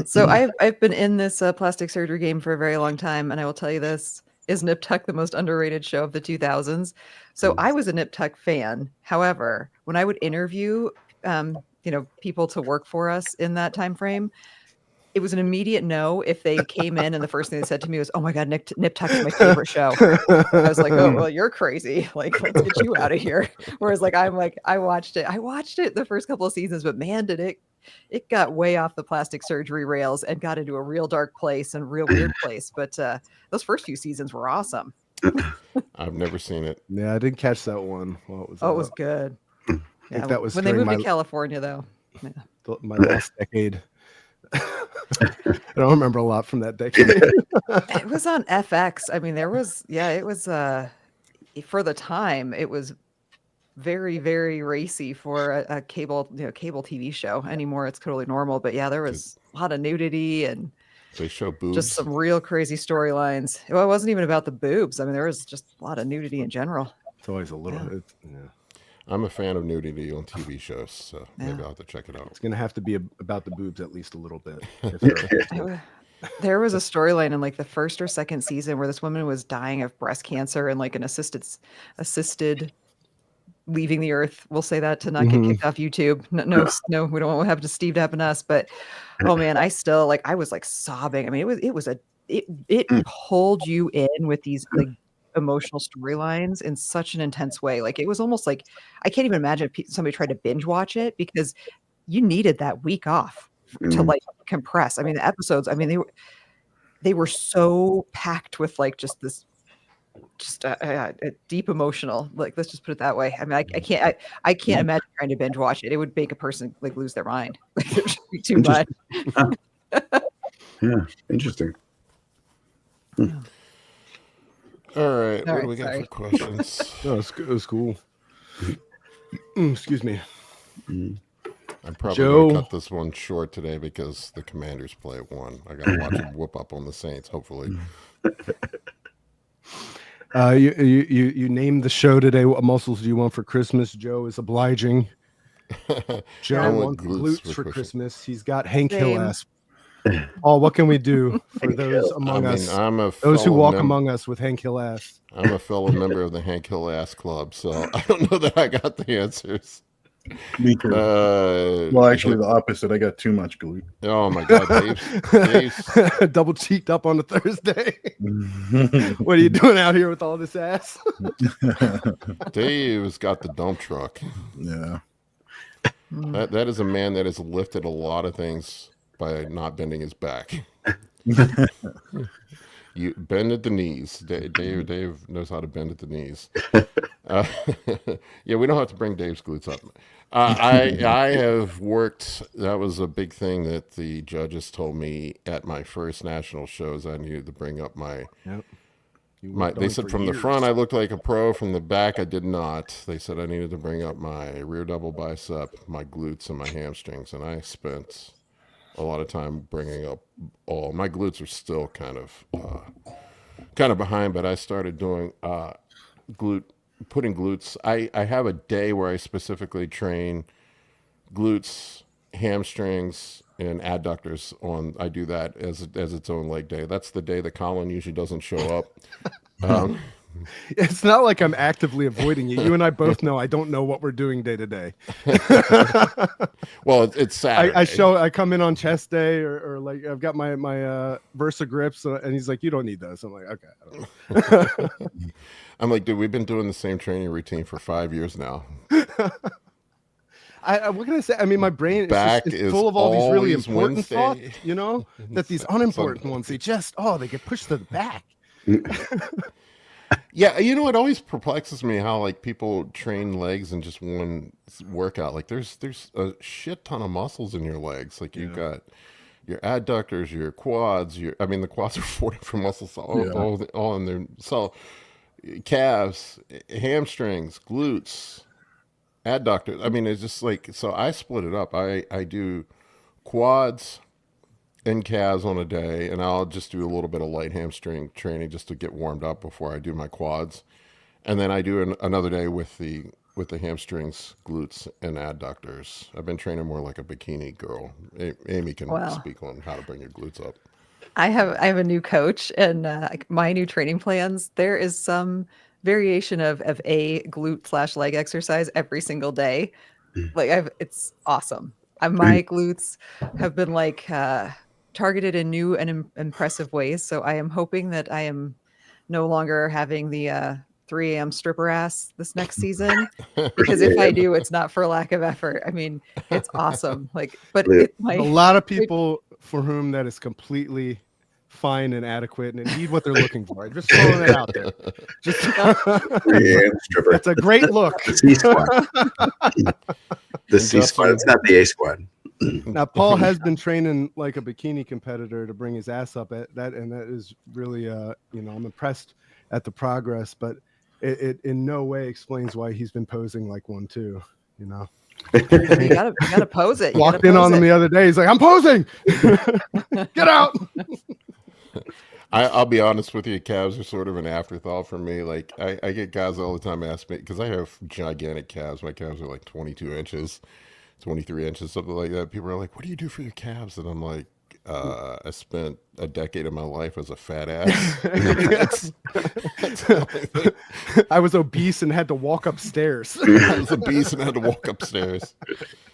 So I've been in this plastic surgery game for a very long time, and I will tell you this: is Nip Tuck the most underrated show of the 2000s? So I was a Nip Tuck fan. However, when I would interview, people to work for us in that time frame, it was an immediate no if they came in and the first thing they said to me was, "Oh my God, Nip Tuck is my favorite show." I was like, "Oh well, you're crazy. Like, let's get you out of here." Whereas, I watched it the first couple of seasons, but man, did it got way off the plastic surgery rails and got into a real dark place and real weird place. But those first few seasons were awesome. I've never seen it. Yeah, I didn't catch that one. Well, it was good. Yeah, that was when they moved to California, though. Yeah. My last decade. I don't remember a lot from that decade. It was on FX. I mean, it was for the time, it was very, very racy for a cable TV show. Anymore, it's totally normal. But yeah, there was a lot of nudity and they show boobs. Just some real crazy storylines. Well, it wasn't even about the boobs. I mean, there was just a lot of nudity in general. It's always a little. Yeah. Yeah. I'm a fan of nudity on TV shows, so maybe I'll have to check it out. It's gonna have to be about the boobs at least a little bit. There was a storyline in like the first or second season where this woman was dying of breast cancer and like an assisted leaving the earth. We'll say that to not get kicked off YouTube. No, we don't want what happened to Steve to happen to us. But oh man, I still I was like sobbing. I mean, it pulled you in with these like emotional storylines in such an intense way. Like it was almost like I can't even imagine if somebody tried to binge watch it because you needed that week off to like compress. I mean, the episodes, I mean, they were so packed with like just this a deep emotional, like, let's just put it that way. I mean, I can't imagine trying to binge watch it. It would make a person like lose their mind. Like, it would just be too much. Yeah, interesting. All right, what do we got for questions? No, it was cool. Excuse me. I'm probably going to cut this one short today because the Commanders play at 1. I got to watch them whoop up on the Saints, hopefully. You named the show today. What muscles do you want for Christmas? Joe is obliging. Joe wants glutes for Christmas. He's got Hank Hill ass. Oh, what can we do for those among us? Those who walk among us with Hank Hill ass. I'm a fellow member of the Hank Hill Ass Club, so I don't know that I got the answers. Me too. Well, actually, the opposite. I got too much glute. Oh my God, Dave's double cheeked up on a Thursday. What are you doing out here with all this ass? Dave's got the dump truck. Yeah, that is a man that has lifted a lot of things by not bending his back. You bend at the knees. Dave knows how to bend at the knees. Yeah, we don't have to bring Dave's glutes up. I have worked. That was a big thing that the judges told me at my first national shows. I needed to bring up my. They said from the front I looked like a pro. From the back I did not. They said I needed to bring up my rear double bicep, my glutes, and my hamstrings. And I spent a lot of time bringing up all. My glutes are still kind of behind, but I started doing putting glutes. I have a day where I specifically train glutes, hamstrings, and adductors on. I do that as its own leg day. That's the day that Colin usually doesn't show up. It's not like I'm actively avoiding you. You and I both know I don't know what we're doing day to day. Well, it's Saturday. I come in on chest day or like I've got my Versa grips and he's like, you don't need those. I'm like, okay. I don't know. I'm like, dude, we've been doing the same training routine for 5 years now. What can I say? I mean, my brain is full of all these really important thoughts, you know, that these unimportant ones, they get pushed to the back. Yeah, you know, it always perplexes me how like people train legs in just one workout. Like there's a shit ton of muscles in your legs. Like you've got your adductors, your quads, the quads are 4 different muscles all in there. So calves, hamstrings, glutes, adductors. I mean, it's just like, so I split it up. I do quads and calves on a day, and I'll just do a little bit of light hamstring training just to get warmed up before I do my quads. And then I do another day with the hamstrings, glutes, and adductors. I've been training more like a bikini girl. Amy can speak on how to bring your glutes up. I have a new coach, and my new training plans, there is some variation of a glute / leg exercise every single day. Like it's awesome. My glutes have been like targeted in new and impressive ways. So I am hoping that I am no longer having the 3 a.m. stripper ass this next season, because if I do, it's not for lack of effort. I mean, it's awesome. Like, but a lot of people for whom that is completely fine and adequate and indeed what they're looking for. Just throwing it out there. It's a great look. The C squad. The C squad. It's not the A squad. Now, Paul has been training like a bikini competitor to bring his ass up at that, and that is really, I'm impressed at the progress, but it in no way explains why he's been posing like one too. You know, you gotta pose it. Walked in on him the other day. He's like, "I'm posing. Get out." I'll be honest with you, calves are sort of an afterthought for me. Like I get guys all the time ask me because I have gigantic calves. My calves are like 22 inches, 23 inches, something like that. People are like, "What do you do for your calves?" And I'm like, I spent a decade of my life as a fat ass. That's the only thing. I was obese and had to walk upstairs. I was a beast and had to walk upstairs.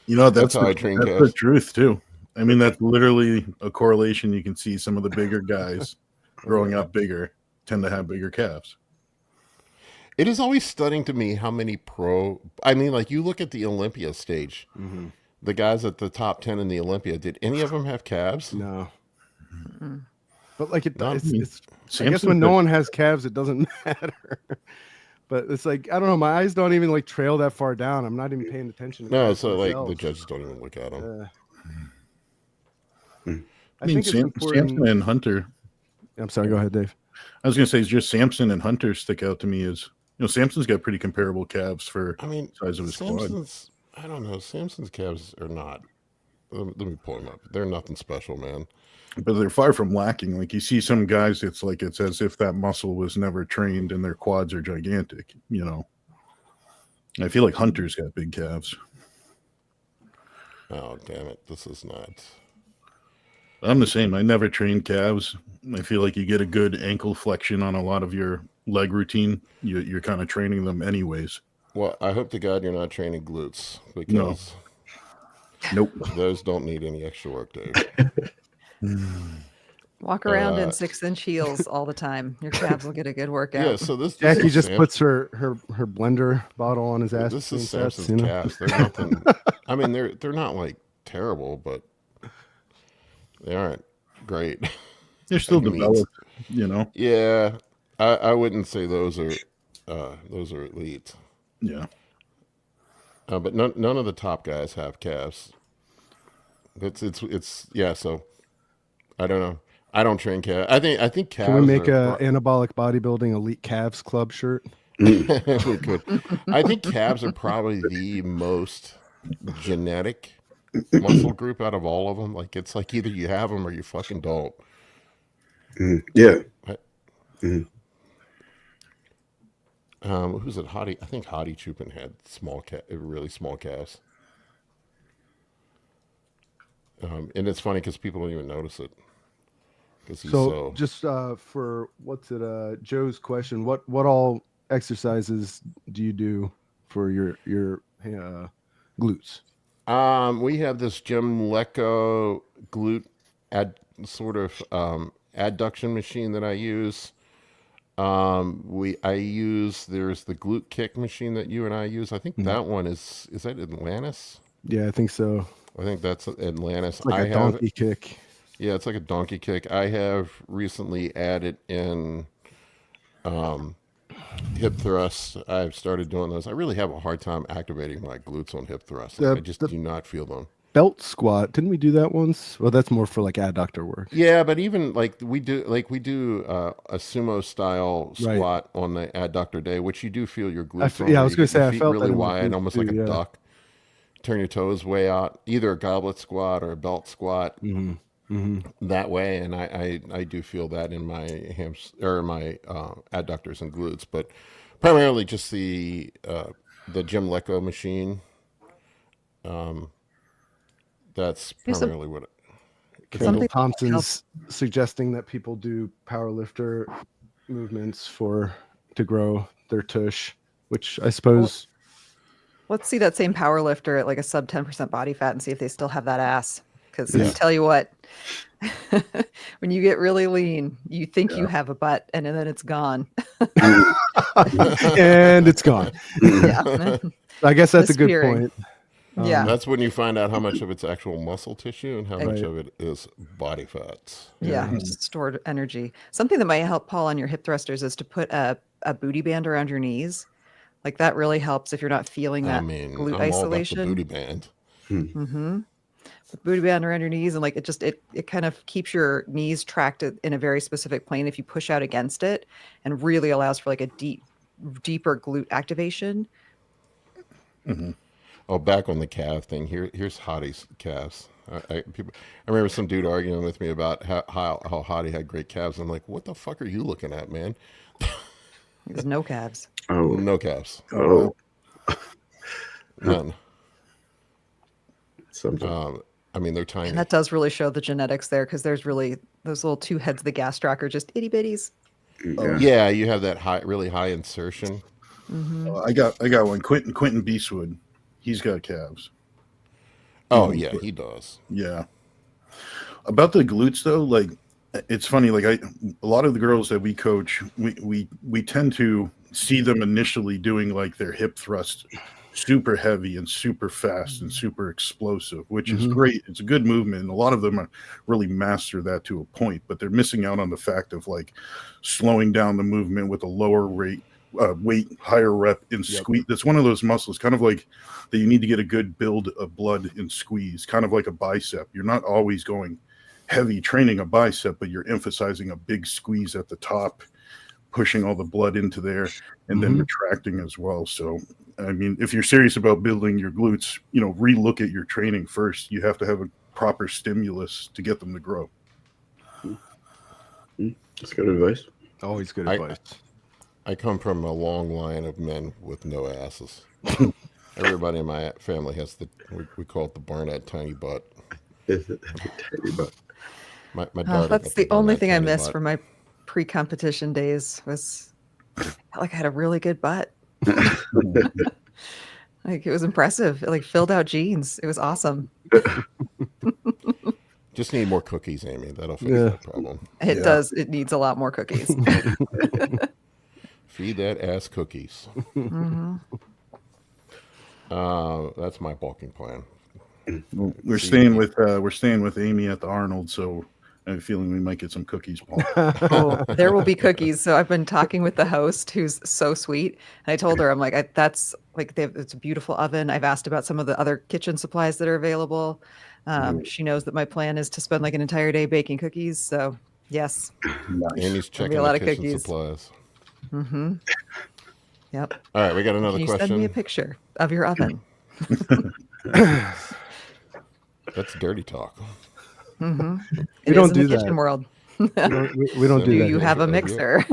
You know, that's how I the, train that's calves. the truth too. I mean, that's literally a correlation. You can see some of the bigger guys growing up bigger tend to have bigger calves. It is always stunning to me how many I mean, like you look at the Olympia stage, the guys at the top 10 in the Olympia, did any of them have calves? No. But like it None. does. I guess Samson when no had- one has calves, it doesn't matter. But it's like, I don't know, my eyes don't even like trail that far down. I'm not even paying attention to No, calves so like the themselves. judges don't even look at them. I mean, think it's important. Samson and Hunter. I'm sorry, go ahead, Dave. I was going to say, it's just Samson and Hunter stick out to me as, you know, Samson's got pretty comparable calves for I mean, size of his quad. Samson's, I don't know, Samson's calves are not. Let me pull them up. They're nothing special, man. But they're far from lacking. Like you see some guys, it's like it's as if that muscle was never trained and their quads are gigantic, you know. I feel like Hunter's got big calves. Oh, damn it. This is not. I'm the same. I never trained calves. I feel like you get a good ankle flexion on a lot of your leg routine. You're kind of training them anyways. Well, I hope to God you're not training glutes because Nope. those don't need any extra work, Dave. Walk around in 6-inch heels all the time. Your calves will get a good workout. Yeah, so this Jackie is just Sam- puts her blender bottle on his ass. This between is sets, Samson's you know? calves. They're nothing. I mean, they're not like terrible, but they aren't great. They're still Like meat. developed, you know. Yeah, I wouldn't say those are elite. Yeah. But none of the top guys have calves. It's yeah. So I don't know. I don't train calves. I think calves. Can we make are, a anabolic bodybuilding elite calves club shirt? we could. I think calves are probably the most genetic muscle group out of all of them. Like it's like either you have them or you fucking don't. Yeah. Who's it? Hottie. I think Hottie Chupin had really small calves. And it's funny because people don't even notice it. Because he's So just for Joe's question, what all exercises do you do for your glutes? We have this Jim Lecco glute adduction machine that I use. There's the glute kick machine that you and I use. I think that one is that Atlantis? Yeah, I think so. I think that's Atlantis. It's like a donkey kick. Yeah, it's like a donkey kick. I have recently added in hip thrusts. I've started doing those. I really have a hard time activating my glutes on hip thrusts. I just do not feel them. Belt squat. Didn't we do that once? Well, that's more for like adductor work. Yeah, but even we do a sumo style squat on the adductor day, which you do feel your glutes. I was going to say I felt really that wide, almost like a yeah. duck. Turn your toes way out, either a goblet squat or a belt squat. That way, and I do feel that in my my adductors and glutes, but primarily just the Jim Lecco machine. That's primarily what. Kendall Thompson's suggesting that people do powerlifter movements to grow their tush, which I suppose. Let's see that same power lifter at like a sub 10% body fat and see if they still have that ass. Because I tell you what, when you get really lean, you think you have a butt and then it's gone. And it's gone. Yeah. I guess that's a good Disappearing. point. Yeah. That's when you find out how much of it's actual muscle tissue and how much of it is body fats. Yeah, just stored energy. Something that might help Paul on your hip thrusters is to put a booty band around your knees. Like that really helps if you're not feeling that glute I'm isolation. all about the booty band. The booty band around your knees, and like it kind of keeps your knees tracked in a very specific plane if you push out against it, and really allows for like a deeper glute activation. Oh, back on the calf thing. Here's Hottie's calves. I remember some dude arguing with me about how hot he had great calves. I'm like, what the fuck are you looking at, man? There's no calves. Oh, No calves, oh, none. something. I mean, they're tiny. And that does really show the genetics there, because there's really those little two heads of the gastroc are just itty bitties. Yeah. Yeah, you have that really high insertion. I got one. Quentin Beastwood. He's got calves. Oh yeah, he does. Yeah. About the glutes though, like it's funny. Like a lot of the girls that we coach, we tend to see them initially doing like their hip thrust super heavy and super fast and super explosive, which is great. It's a good movement, and a lot of them really master that to a point, but they're missing out on the fact of like slowing down the movement with a lower rate weight, higher rep in squeeze. That's one of those muscles, kind of like that you need to get a good build of blood in squeeze, kind of like a bicep. You're not always going heavy training a bicep, but you're emphasizing a big squeeze at the top, pushing all the blood into there, and then retracting as well. So I mean, if you're serious about building your glutes, relook at your training first. You have to have a proper stimulus to get them to grow. That's good advice. Always good advice. I come from a long line of men with no asses. Everybody in my family has we call it the Barnett tiny butt. Tiny butt. My daughter. That's the only thing I miss from my pre-competition days was I felt like I had a really good butt. Like, it was impressive. It like filled out jeans. It was awesome. Just need more cookies, Amy. That'll fix that problem. It does. It needs a lot more cookies. Feed that ass cookies. That's my bulking plan. We're staying with Amy at the Arnold, so I have a feeling we might get some cookies, Paul. Oh, there will be cookies. So I've been talking with the host, who's so sweet. And I told her, I'm like, it's a beautiful oven. I've asked about some of the other kitchen supplies that are available. She knows that my plan is to spend like an entire day baking cookies. So yes, Amy's checking a lot the of kitchen cookies. supplies. Yep. All right, we got another Can you question. send me a picture of your oven? That's dirty talk. We don't do the that. kitchen world. We don't do Do that. you have a Of your- mixer?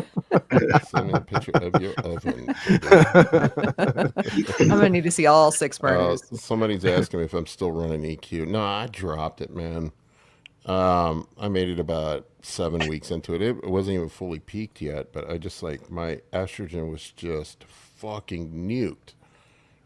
Send me a picture of your oven. I'm gonna need to see all 6 burners. Somebody's asking me if I'm still running EQ. No, I dropped it, man. I made it about 7 weeks into it. It wasn't even fully peaked yet, but I just my estrogen was just fucking nuked.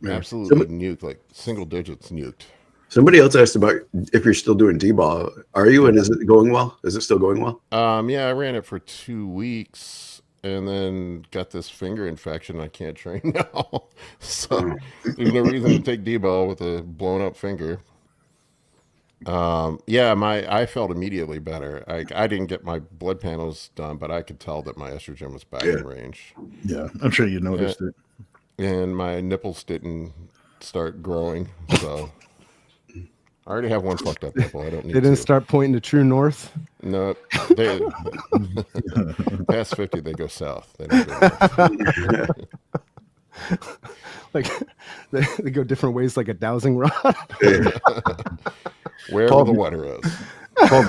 Absolutely nuked, like single digits nuked. Somebody else asked about if you're still doing D-ball. Are you, and is it going well? Is it still going well? Yeah, I ran it for 2 weeks and then got this finger infection. I can't train now. So there's no reason to take Dbol with a blown up finger. I felt immediately better. I didn't get my blood panels done, but I could tell that my estrogen was back in range. Yeah, I'm sure you noticed it. And my nipples didn't start growing, so I already have one fucked up nipple. I don't need. They didn't start pointing to true north. No, they past 50, they go south. They don't go north. Like they go different ways, like a dowsing rod. Wherever Paul, the water is. Paul,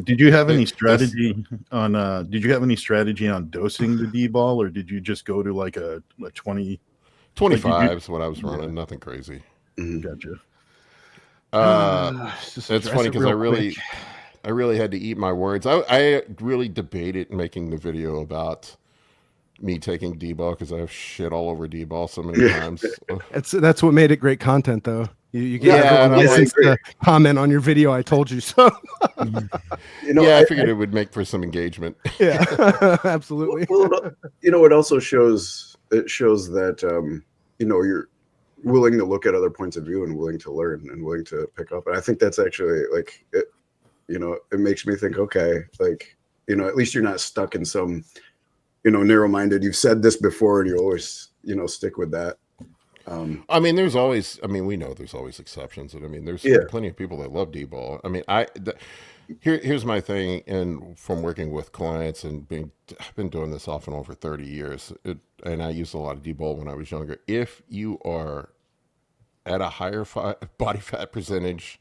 did you have any strategy on dosing the D-ball, or did you just go to like a 20? 25 is what I was running. Nothing crazy. Gotcha. It's funny because I really had to eat my words. I really debated making the video about me taking D-ball because I have shit all over D-ball so many times. That's what made it great content, though. You get everyone license to comment on your video. I told you so. I figured it would make for some engagement. Yeah, absolutely. Well, it also shows that you're willing to look at other points of view and willing to learn and willing to pick up. And I think that's actually it makes me think, okay, at least you're not stuck in some, narrow-minded. You've said this before and you always, stick with that. I mean, we know there's always exceptions. And I mean, there's plenty of people that love D-ball. I mean, here's my thing. And from working with clients and I've been doing this off and on for 30 years. And I used a lot of D-ball when I was younger. If you are at a higher body fat percentage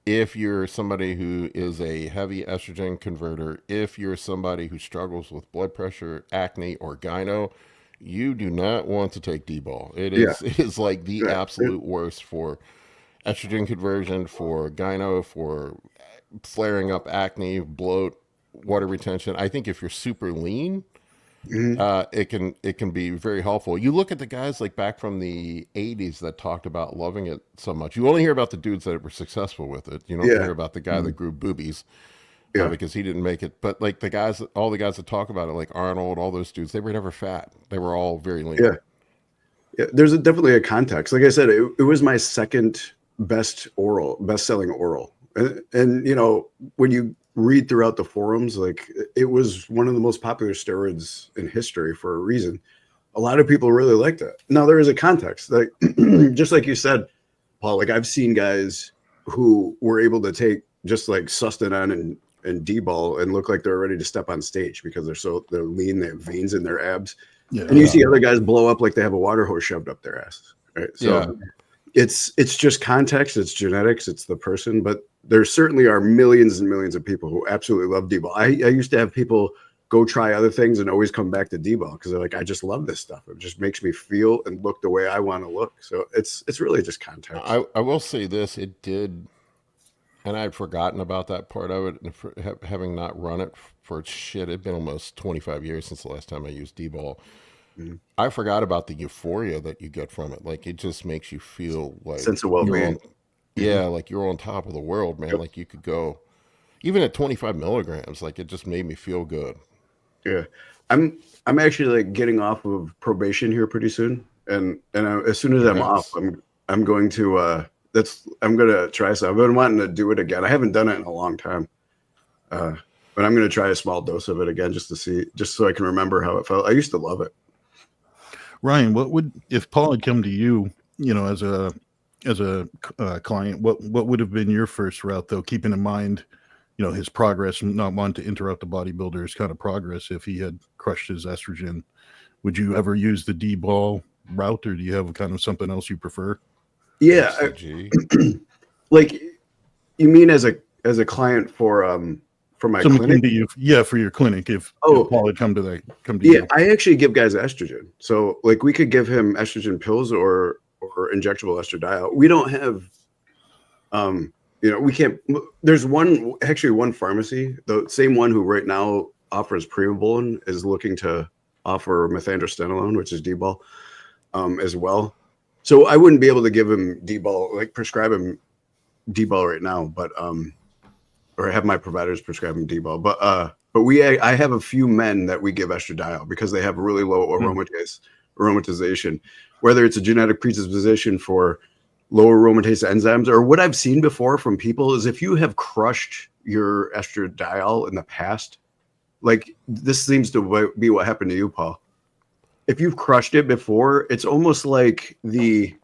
if you're somebody who is a heavy estrogen converter, if you're somebody who struggles with blood pressure, acne, or gyno, you do not want to take Dbol. Yeah. It is like the Yeah. absolute worst for estrogen conversion, for gyno, for flaring up acne, bloat, water retention. I think if you're super lean, Mhm. it can be very helpful. You look at the guys like back from the 80s that talked about loving it so much. You only hear about the dudes that were successful with it. You don't Yeah. hear about the guy that grew boobies Yeah. because he didn't make it. But like the guys, all the guys that talk about it, like Arnold, all those dudes, they were never fat. They were all very lean. Yeah. Yeah. There's definitely a context. Like I said, it was my second best-selling oral. And, you know, when you read throughout the forums, like it was one of the most popular steroids in history for a reason. A lot of people really liked it. Now there is a context, like just like you said, Paul, like I've seen guys who were able to take just like Sustanon and Dbol and look like they're ready to step on stage because they're lean, they have veins in their abs. Yeah. And you see other guys blow up like they have a water hose shoved up their ass. Right. So Yeah. it's just context, it's genetics, it's the person, but there certainly are millions and millions of people who absolutely love Dbol. I used to have people go try other things and always come back to Dbol because they're like, I just love this stuff. It just makes me feel and look the way I want to look. So it's really just context. I will say this, it did, and I'd forgotten about that part of it, and having not run it for shit, it'd been almost 25 years since the last time I used Dbol. I forgot about the euphoria that you get from it. Like it just makes you feel like Sense of you're well-being. yeah, like you're on top of the world, man. Like you could go, even at 25 milligrams, like it just made me feel good. Yeah, I'm actually like getting off of probation here pretty soon, and as soon as I'm off, I'm going to I'm gonna try some. I've been wanting to do it again. I haven't done it in a long time, but I'm gonna try a small dose of it again just to see, just so I can remember how it felt. I used to love it. Ryan, what would, if Paul had come to you, you know, as a client, what would have been your first route, though, keeping in mind, you know, his progress, not wanting to interrupt the bodybuilder's kind of progress if he had crushed his estrogen? Would you ever use the Dbol route, or do you have kind of something else you prefer? Yeah, like you mean as a client for my Someone clinic? came to you, yeah, for your clinic. If Paul had come to Yeah, you. I actually give guys estrogen. So like we could give him estrogen pills or injectable estradiol. We don't have, you know, we can't. There's one pharmacy, the same one who right now offers Primobolan, is looking to offer methandrostenolone, which is Dbol, as well. So I wouldn't be able to give him Dbol, like prescribe him Dbol right now, but or have my providers prescribe him Dbol. But I have a few men that we give estradiol because they have really low aromatization, whether it's a genetic predisposition for low aromatase enzymes, or what I've seen before from people is if you have crushed your estradiol in the past, like this seems to be what happened to you, Paul. If you've crushed it before, it's almost like the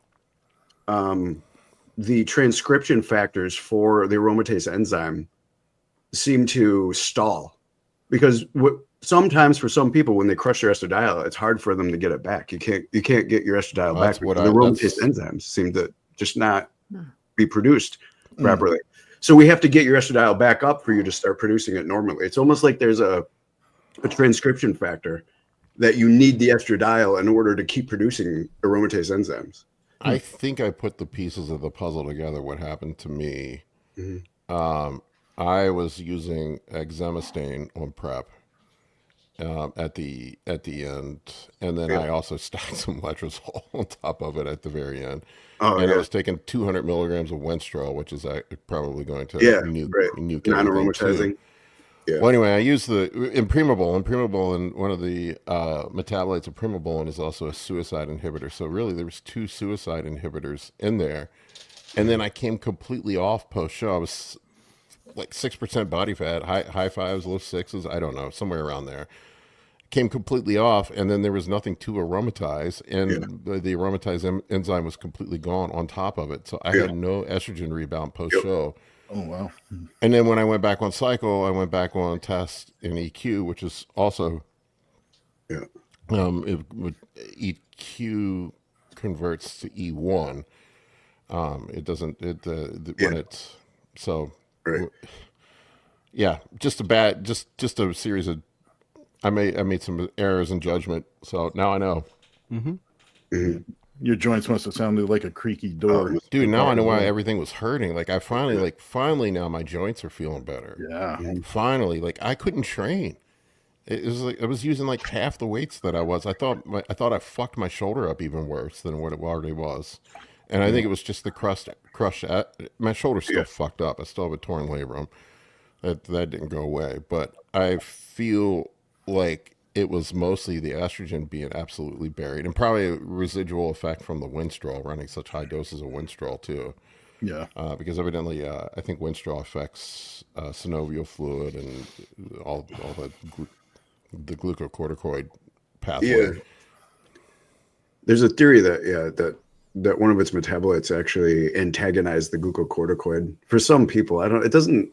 transcription factors for the aromatase enzyme seem to stall, because sometimes for some people when they crush their estradiol, it's hard for them to get it back. You can't get your estradiol back because the aromatase enzymes seem to just not be produced properly. So we have to get your estradiol back up for you to start producing it normally. It's almost like there's a transcription factor that you need the estradiol in order to keep producing aromatase enzymes. I think I put the pieces of the puzzle together. What happened to me? I was using exemestane on prep at the end, and then I also stacked some letrozole on top of it at the very end. I was taking 200 milligrams of Winstrol, which is probably going to nuke non-aromatizing. Yeah. Well, anyway, I use the Imprimabolin. And one of the metabolites of Primobolan is also a suicide inhibitor. So really, there was 2 suicide inhibitors in there. And then I came completely off post-show. I was like 6% body fat, high 5s, low 6s. I don't know, somewhere around there. Came completely off, and then there was nothing to aromatize, and the aromatase enzyme was completely gone on top of it. So I had no estrogen rebound post-show. Oh, wow. And then when I went back on cycle, I went back on test in EQ, which is also, EQ converts to E1. It doesn't, when it's So, Right. yeah, just a series of. I made some errors in judgment, so now I know. Mhm. Your joints must have sounded like a creaky door. Oh, Dude, now I know why everything was hurting. Like I finally now my joints are feeling better. Yeah. Finally, like I couldn't train. It was like I was using like half the weights that I was. I thought I fucked my shoulder up even worse than what it already was, and I think it was just the crush. My shoulder's still fucked up. I still have a torn labrum. That didn't go away, but I feel like it was mostly the estrogen being absolutely buried, and probably a residual effect from the Winstrol, running such high doses of Winstrol too. Yeah. Because evidently, I think Winstrol affects synovial fluid and all the glucocorticoid pathway. Yeah. There's a theory that one of its metabolites actually antagonize the glucocorticoid. For some people, it doesn't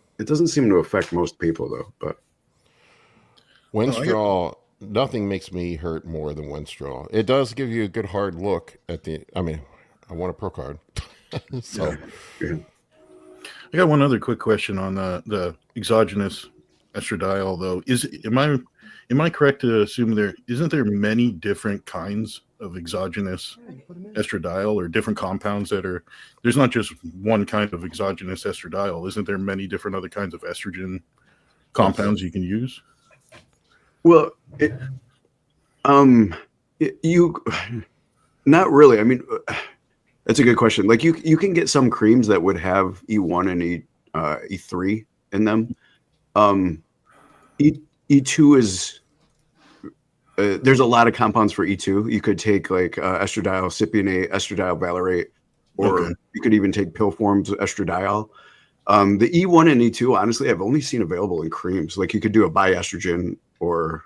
seem to affect most people though. But Winstrol, nothing makes me hurt more than Winstrol. It does give you a good hard look at the. I mean, I want a pro card. So, yeah. I got one other quick question on the exogenous estradiol though. Am I correct to assume isn't there many different kinds of exogenous estradiol or different compounds there's not just one kind of exogenous estradiol? Isn't there many different other kinds of estrogen compounds you can use? Well, you not really. I mean, that's a good question. Like you can get some creams that would have E1 and E3 in them. E2 is there's a lot of compounds for E2. You could take like estradiol cypionate, estradiol valerate, or you could even take pill forms of estradiol. The E1 and E2, honestly, I've only seen available in creams. Like you could do a biestrogen or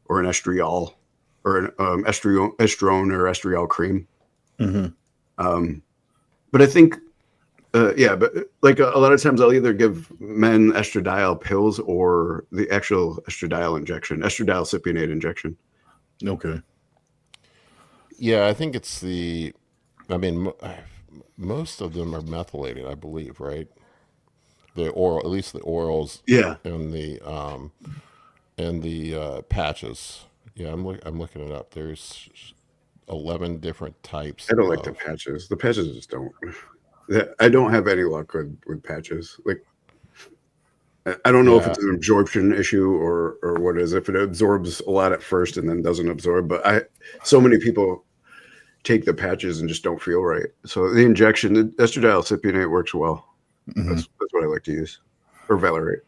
an estriol or an estrone or estriol cream. But I think, but like a lot of times I'll either give men estradiol pills or the actual estradiol injection, estradiol cypionate injection. Okay. Yeah, I think it's most of them are methylated, I believe, right? The oral, at least the orals, Yeah, and the patches. Yeah, I'm looking it up. There's 11 different types. I don't like the patches. The patches just don't. I don't have any luck with patches. Like, I don't know if it's an absorption issue or what it is. If it absorbs a lot at first and then doesn't absorb, but so many people take the patches and just don't feel right. So the injection, the estradiol cypionate works well. That's what I like to use, or valerate.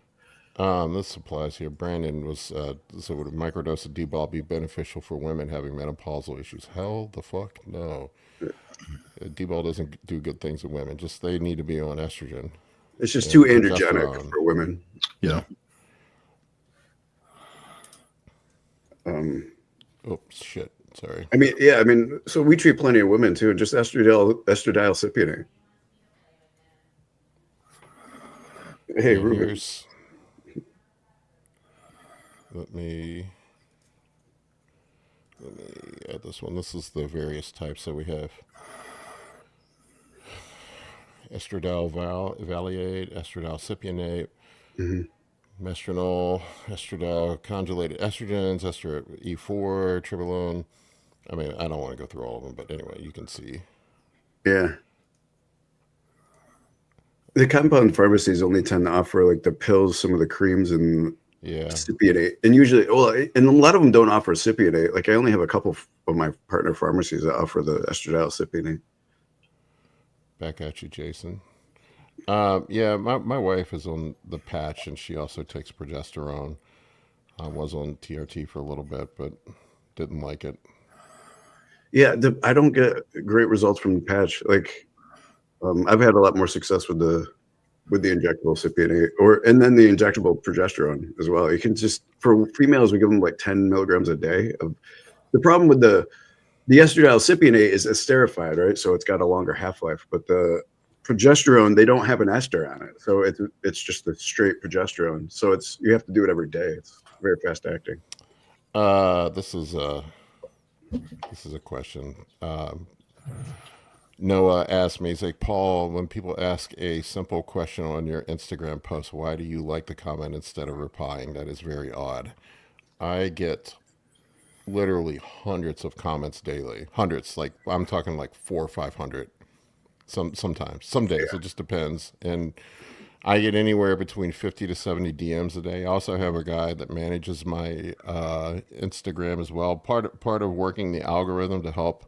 This applies here. Brandon was so would a microdose of Dbol be beneficial for women having menopausal issues? Hell the fuck no. Dbol doesn't do good things in women. Just they need to be on estrogen. It's just too androgenic for women. Yeah. Oh shit. Sorry. I mean, so we treat plenty of women too. Just estradiol cypionate. Hey, Ruben. Let me add this one. This is the various types that we have. Estradiol valerate, estradiol cypionate, mestranol, estradiol conjugated estrogens, E4, tribolone. I mean, I don't want to go through all of them, but anyway, you can see. Yeah. The compound pharmacies only tend to offer like the pills, some of the creams, and cypionate. And usually, and a lot of them don't offer cypionate. Like I only have a couple of my partner pharmacies that offer the estradiol cypionate. Back at you, Jason. Yeah, my wife is on the patch, and she also takes progesterone. I was on TRT for a little bit, but didn't like it. Yeah, I don't get great results from the patch. Like, I've had a lot more success with the injectable cypionate, and then the injectable progesterone as well. You can just, for females, we give them like 10 milligrams a day. The problem with the estradiol cypionate is esterified, right? So it's got a longer half-life. But the progesterone, they don't have an ester on it, so it's just the straight progesterone. So you have to do it every day. It's very fast acting. This is a question. Noah asked me, he's like, Paul, when people ask a simple question on your Instagram post, why do you like the comment instead of replying? That is very odd. I get literally hundreds of comments daily. Hundreds, like I'm talking like 400 or 500. Sometimes, some days, it just depends. And I get anywhere between 50 to 70 DMs a day. I also have a guy that manages my Instagram as well. Part of working the algorithm to help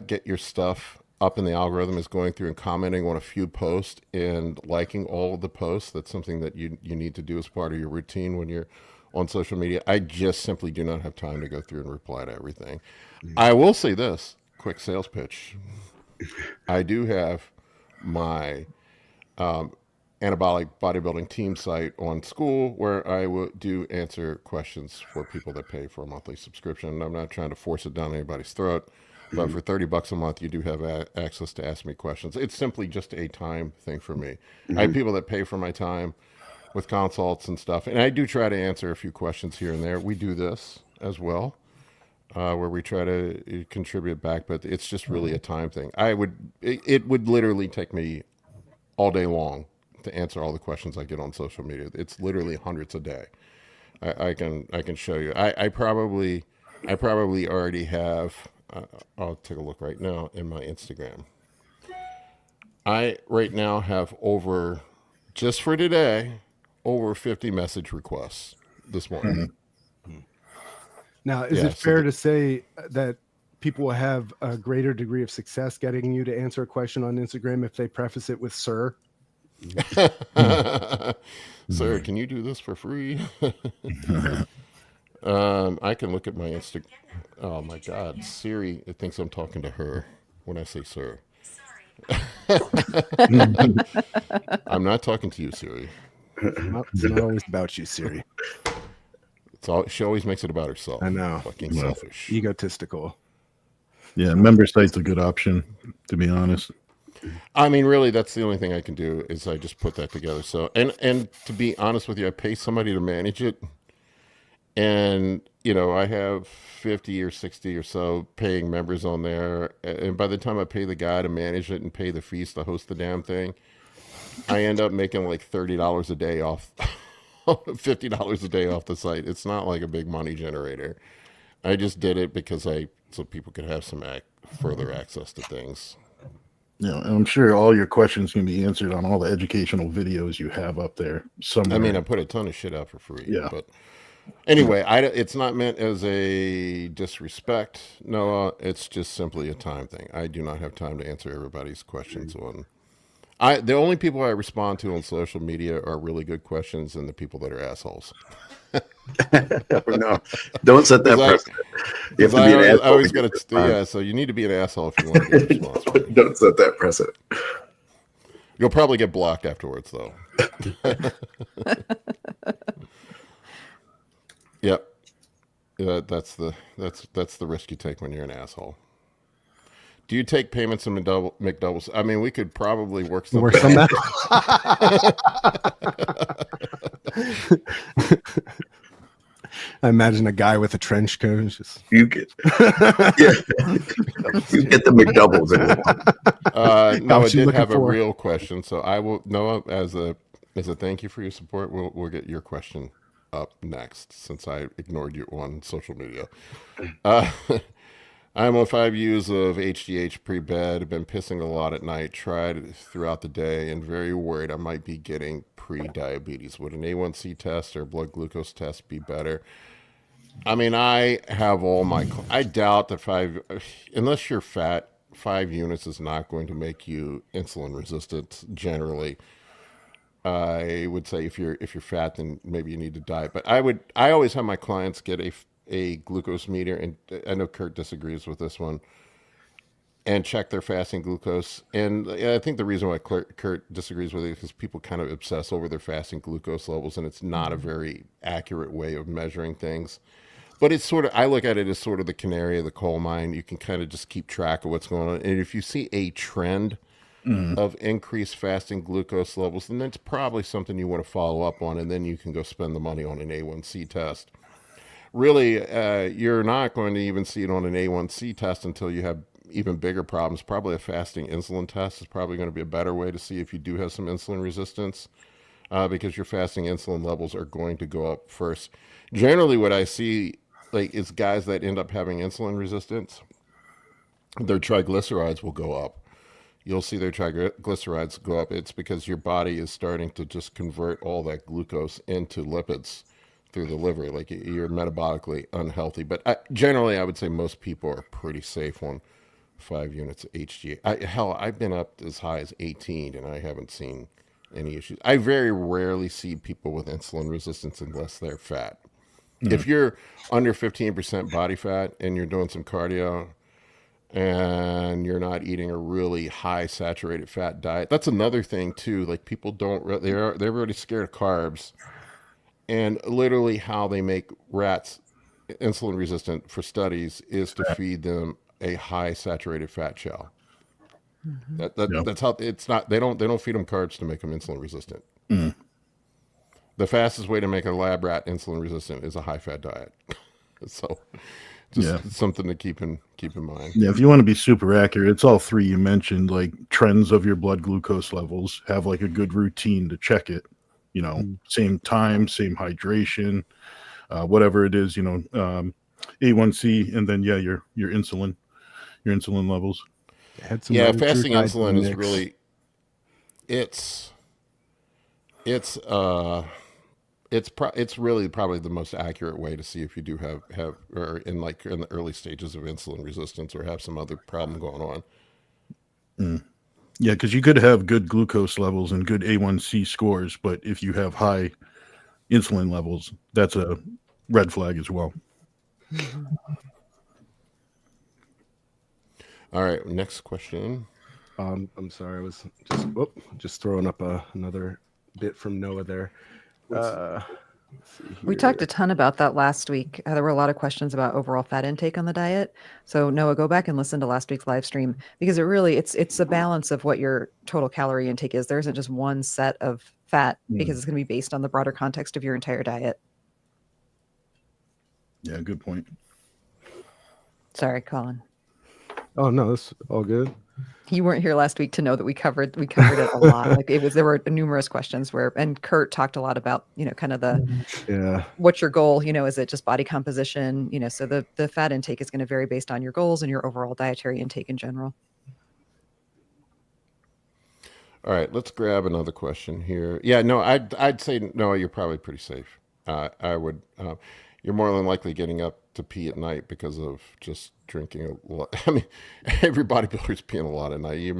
get your stuff up in the algorithm is going through and commenting on a few posts and liking all of the posts. That's something that you need to do as part of your routine when you're on social media. I just simply do not have time to go through and reply to everything. I will say this, quick sales pitch. I do have my anabolic bodybuilding team site on school where I do answer questions for people that pay for a monthly subscription. I'm not trying to force it down anybody's throat, but for $30 a month, you do have access to ask me questions. It's simply just a time thing for me. I have people that pay for my time with consults and stuff, and I do try to answer a few questions here and there. We do this as well, where we try to contribute back, but it's just really a time thing. It would literally take me all day long to answer all the questions I get on social media. It's literally hundreds a day. I can show you. I probably already have. I'll take a look right now in my Instagram. I right now have over, just for today, over 50 message requests this morning. Now, is it fair to say that people will have a greater degree of success getting you to answer a question on Instagram if they preface it with "Sir"? Sir, can you do this for free? I can look at my Insta. Oh my God, Siri, it thinks I'm talking to her when I say "sir." I'm not talking to you, Siri. It's not always about you, Siri. She always makes it about herself. I know. Fucking selfish. Egotistical. Yeah, member site's a good option, to be honest. I mean, really, that's the only thing I can do is I just put that together. So, and to be honest with you, I pay somebody to manage it. And, I have 50 or 60 or so paying members on there. And by the time I pay the guy to manage it and pay the fees to host the damn thing, I end up making like $30 a day off, $50 a day off the site. It's not like a big money generator. I just did it because so people could have some further access to things. Yeah, I'm sure all your questions can be answered on all the educational videos you have up there somewhere. I mean, I put a ton of shit out for free. Yeah. But anyway, it's not meant as a disrespect, Noah. It's just simply a time thing. I do not have time to answer everybody's questions the only people I respond to on social media are really good questions and the people that are assholes. No, don't set that precedent. You have to be an asshole. I always got to, so you need to be an asshole if you want to get a response. Don't set that precedent. You'll probably get blocked afterwards, though. Yep. That's the risk you take when you're an asshole. Do you take payments in McDoubles? I mean, we could probably work something out. I imagine a guy with a trench coat. You get the McDoubles. No, I did have a real question, so I will, Noah, as a thank you for your support, we'll get your question up next since I ignored you on social media. I'm on 5 years of HGH pre-bed. I've been pissing a lot at night, tried throughout the day, and very worried I might be getting pre-diabetes. Would an A1C test or blood glucose test be better? I mean, I have I doubt that unless you're fat, 5 units is not going to make you insulin resistant generally. I would say if you're fat, then maybe you need to diet. But I always have my clients get a glucose meter, and I know Kurt disagrees with this one, and check their fasting glucose. And I think the reason why Kurt disagrees with it is because people kind of obsess over their fasting glucose levels, and it's not a very accurate way of measuring things. But it's I look at it as sort of the canary of the coal mine. You can kind of just keep track of what's going on. And if you see a trend of increased fasting glucose levels, then that's probably something you want to follow up on, and then you can go spend the money on an A1C test. Really, you're not going to even see it on an A1C test until you have even bigger problems, probably a fasting insulin test is probably going to be a better way to see if you do have some insulin resistance, because your fasting insulin levels are going to go up first. Generally, what I see like is guys that end up having insulin resistance, their triglycerides will go up. You'll see their triglycerides go up. It's because your body is starting to just convert all that glucose into lipids through the liver. Like you're metabolically unhealthy. But generally, I would say most people are pretty safe on 5 units of HGH. Hell, I've been up as high as 18 and I haven't seen any issues. I very rarely see people with insulin resistance unless they're fat. If you're under 15% body fat and you're doing some cardio and you're not eating a really high saturated fat diet, that's another thing too. Like people they're really scared of carbs, and literally how they make rats insulin resistant for studies is to feed them a high saturated fat shell. That's how it's not. They don't feed them carbs to make them insulin resistant. The fastest way to make a lab rat insulin resistant is a high fat diet. So just something to keep in mind. Yeah, if you want to be super accurate, it's all three you mentioned, like trends of your blood glucose levels, have like a good routine to check it, you know, same time, same hydration, whatever it is, you know, A1C, and then your insulin levels. Yeah, fasting insulin is really it's really probably the most accurate way to see if you do have or in the early stages of insulin resistance or have some other problem going on. Yeah, because you could have good glucose levels and good A1C scores, but if you have high insulin levels, that's a red flag as well. All right, next question. I'm sorry, I was just throwing up another bit from Noah there. We talked a ton about that last week. There were a lot of questions about overall fat intake on the diet. So Noah, go back and listen to last week's live stream, because it's a balance of what your total calorie intake is. There isn't just one set of fat, because it's going to be based on the broader context of your entire diet. Yeah, good point. Sorry, Colin. Oh no, that's all good. You weren't here last week to know that we covered it a lot. Like there were numerous questions and Kurt talked a lot about, kind of what's your goal? Is it just body composition? So the fat intake is going to vary based on your goals and your overall dietary intake in general. All right, let's grab another question here. Yeah, no, I'd say no. You're probably pretty safe. I would. You're more than likely getting up to pee at night because of just drinking a lot. I mean, every bodybuilder's peeing a lot at night. Your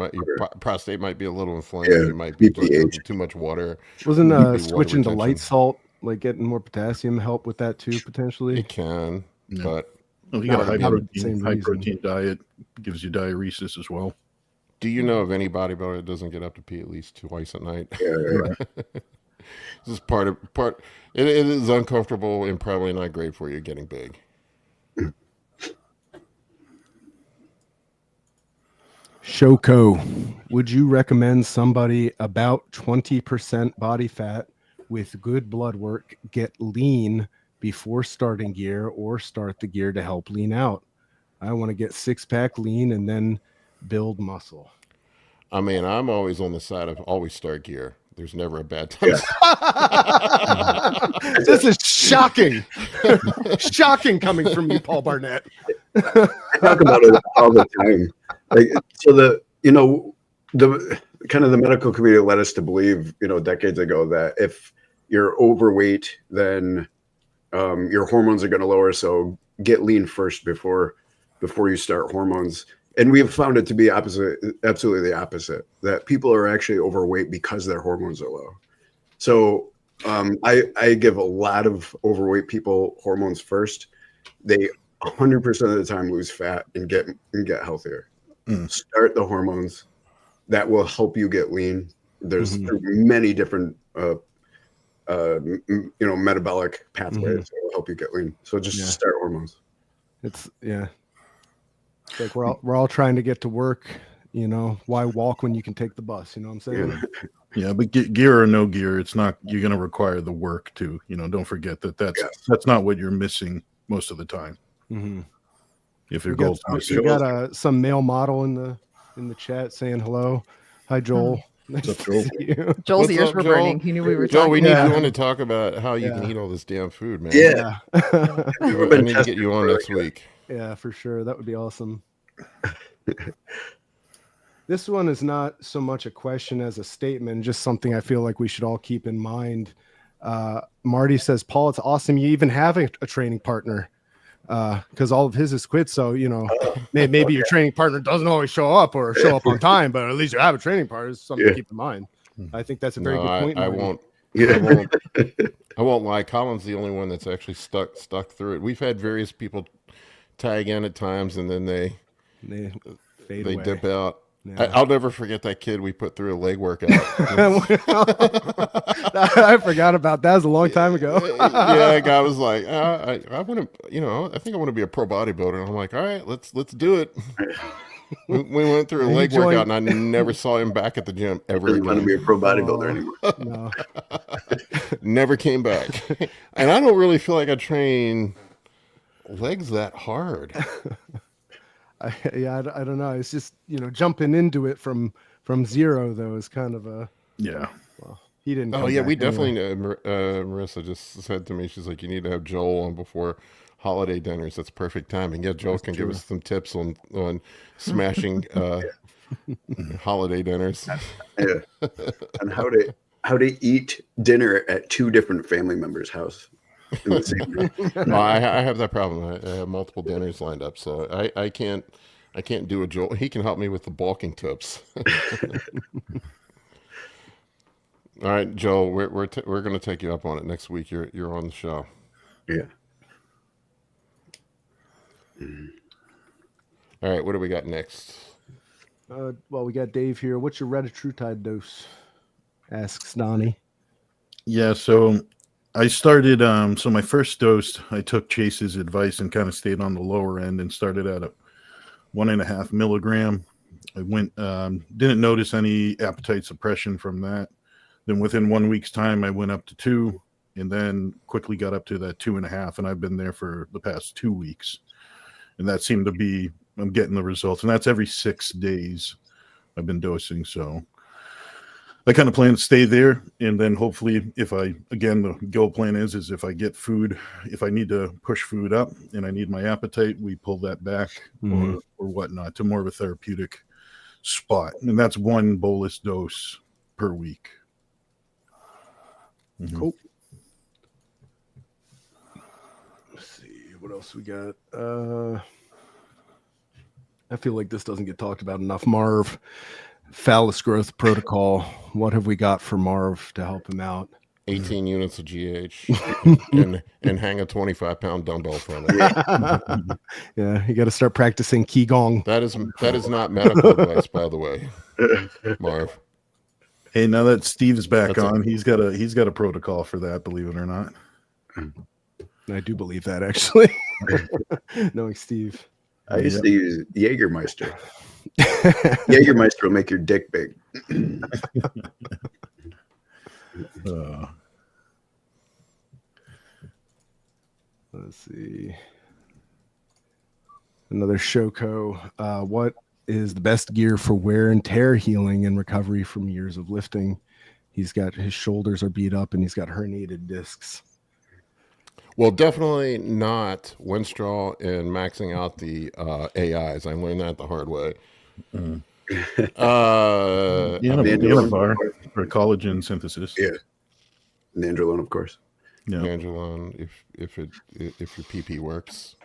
prostate might be a little inflamed. You might be drinking too much water. Wasn't switching to light salt, like getting more potassium, help with that too potentially? It can, but if you got a high protein diet, gives you diuresis as well. Do you know of any bodybuilder that doesn't get up to pee at least twice at night? This is part. It is uncomfortable and probably not great for you getting big. Shoko, would you recommend somebody about 20% body fat with good blood work get lean before starting gear, or start the gear to help lean out? I want to get 6-pack lean and then build muscle. I mean, I'm always on the side of always start gear. There's never a bad time. This is shocking. Shocking coming from you, Paul Barnett. I talk about it all the time. So the kind of the medical community led us to believe, decades ago, that if you're overweight, then your hormones are going to lower. So get lean first before you start hormones. And we've found it to be absolutely the opposite, that people are actually overweight because their hormones are low. So I give a lot of overweight people hormones first. They 100% of the time lose fat and get healthier. Start the hormones. That will help you get lean. There's many different metabolic pathways that will help you get lean. So just start hormones. It's like we're all trying to get to work, why walk when you can take the bus? You know what I'm saying? Yeah, but gear or no gear, it's not, you're going to require the work too. Don't forget that's not what you're missing most of the time. if their We got, goals are we got some male model in the chat saying hello. Hi, Joel. Nice up, to Joel? see you. Joel's What's ears up, were Joel? burning. He knew we were Joe, talking. we need Yeah. you on to talk about how you can Yeah. eat all this damn food, man. Yeah. I need to get you on next week. Yeah, for sure. That would be awesome. This one is not so much a question as a statement, just something I feel like we should all keep in mind. Marty says, Paul, it's awesome you even have a training partner, because all of his is quit. So, you know, maybe your training partner doesn't always show up on time, but at least you have a training partner. It's something to keep in mind. I think that's a very good point. I Marty. won't. Yeah. I won't lie. Colin's the only one that's actually stuck through it. We've had various people tag in at times, and then they fade away. dip out. Yeah. I'll never forget that kid we put through a leg workout. I forgot about that. It was a long time ago. Yeah, guy was like, I want to, you know, I think I want to be a pro bodybuilder. And I'm like, all right, let's do it. We went through a leg workout, and I never saw him back at the gym ever Doesn't want to again. be a pro bodybuilder anymore. No. Never came back. And I don't really feel like I train legs that hard. I don't know. It's just, you know, jumping into it from zero though is kind of a Well, he didn't. Oh come yeah, back we anyway. definitely. Marissa just said to me, she's like, "You need to have Joel on before holiday dinners. That's perfect timing." Yeah, Joel can give us some tips on smashing holiday dinners. Yeah. And how to eat dinner at two different family members' house in the same day. No, I have that problem. I have multiple dinners lined up, so I can't do a Joel. He can help me with the bulking tips. All right, Joel, we're going to take you up on it next week. You're on the show. Yeah. All right, what do we got next? Well, we got Dave here. What's your Retatrutide dose? Asks Donnie. Yeah, so I started, so my first dose, I took Chase's advice and kind of stayed on the lower end and started at a 1.5 milligram. I went, didn't notice any appetite suppression from that. Then within 1 week's time, I went up to 2 and then quickly got up to that 2.5. And I've been there for the past 2 weeks. And that seemed to be, I'm getting the results. And that's every 6 days I've been dosing. So I kind of plan to stay there. And then hopefully if again, the goal plan is if I get food, if I need to push food up and I need my appetite, we pull that back or whatnot to more of a therapeutic spot. And that's 1 bolus dose per week. Cool. Let's see what else we got. I feel like this doesn't get talked about enough. Marv, phallus growth protocol. What have we got for Marv to help him out? 18 units of GH and hang a 25-pound dumbbell from it. Yeah, you got to start practicing Qigong. That is not medical advice, by the way, Marv. Hey, now that Steve's back on, he's got a protocol for that, believe it or not. I do believe that, actually. Knowing Steve. I used to use Jägermeister. Jägermeister will make your dick big. Let's see. Another Shoko. What is the best gear for wear and tear healing and recovery from years of lifting? His shoulders are beat up and he's got herniated discs. Well, definitely not Winstraw and maxing out the AIs. I learned that the hard way. Bar for collagen synthesis. Yeah. Nandrolone, of course. Yeah. Nandrolone, if your PP works.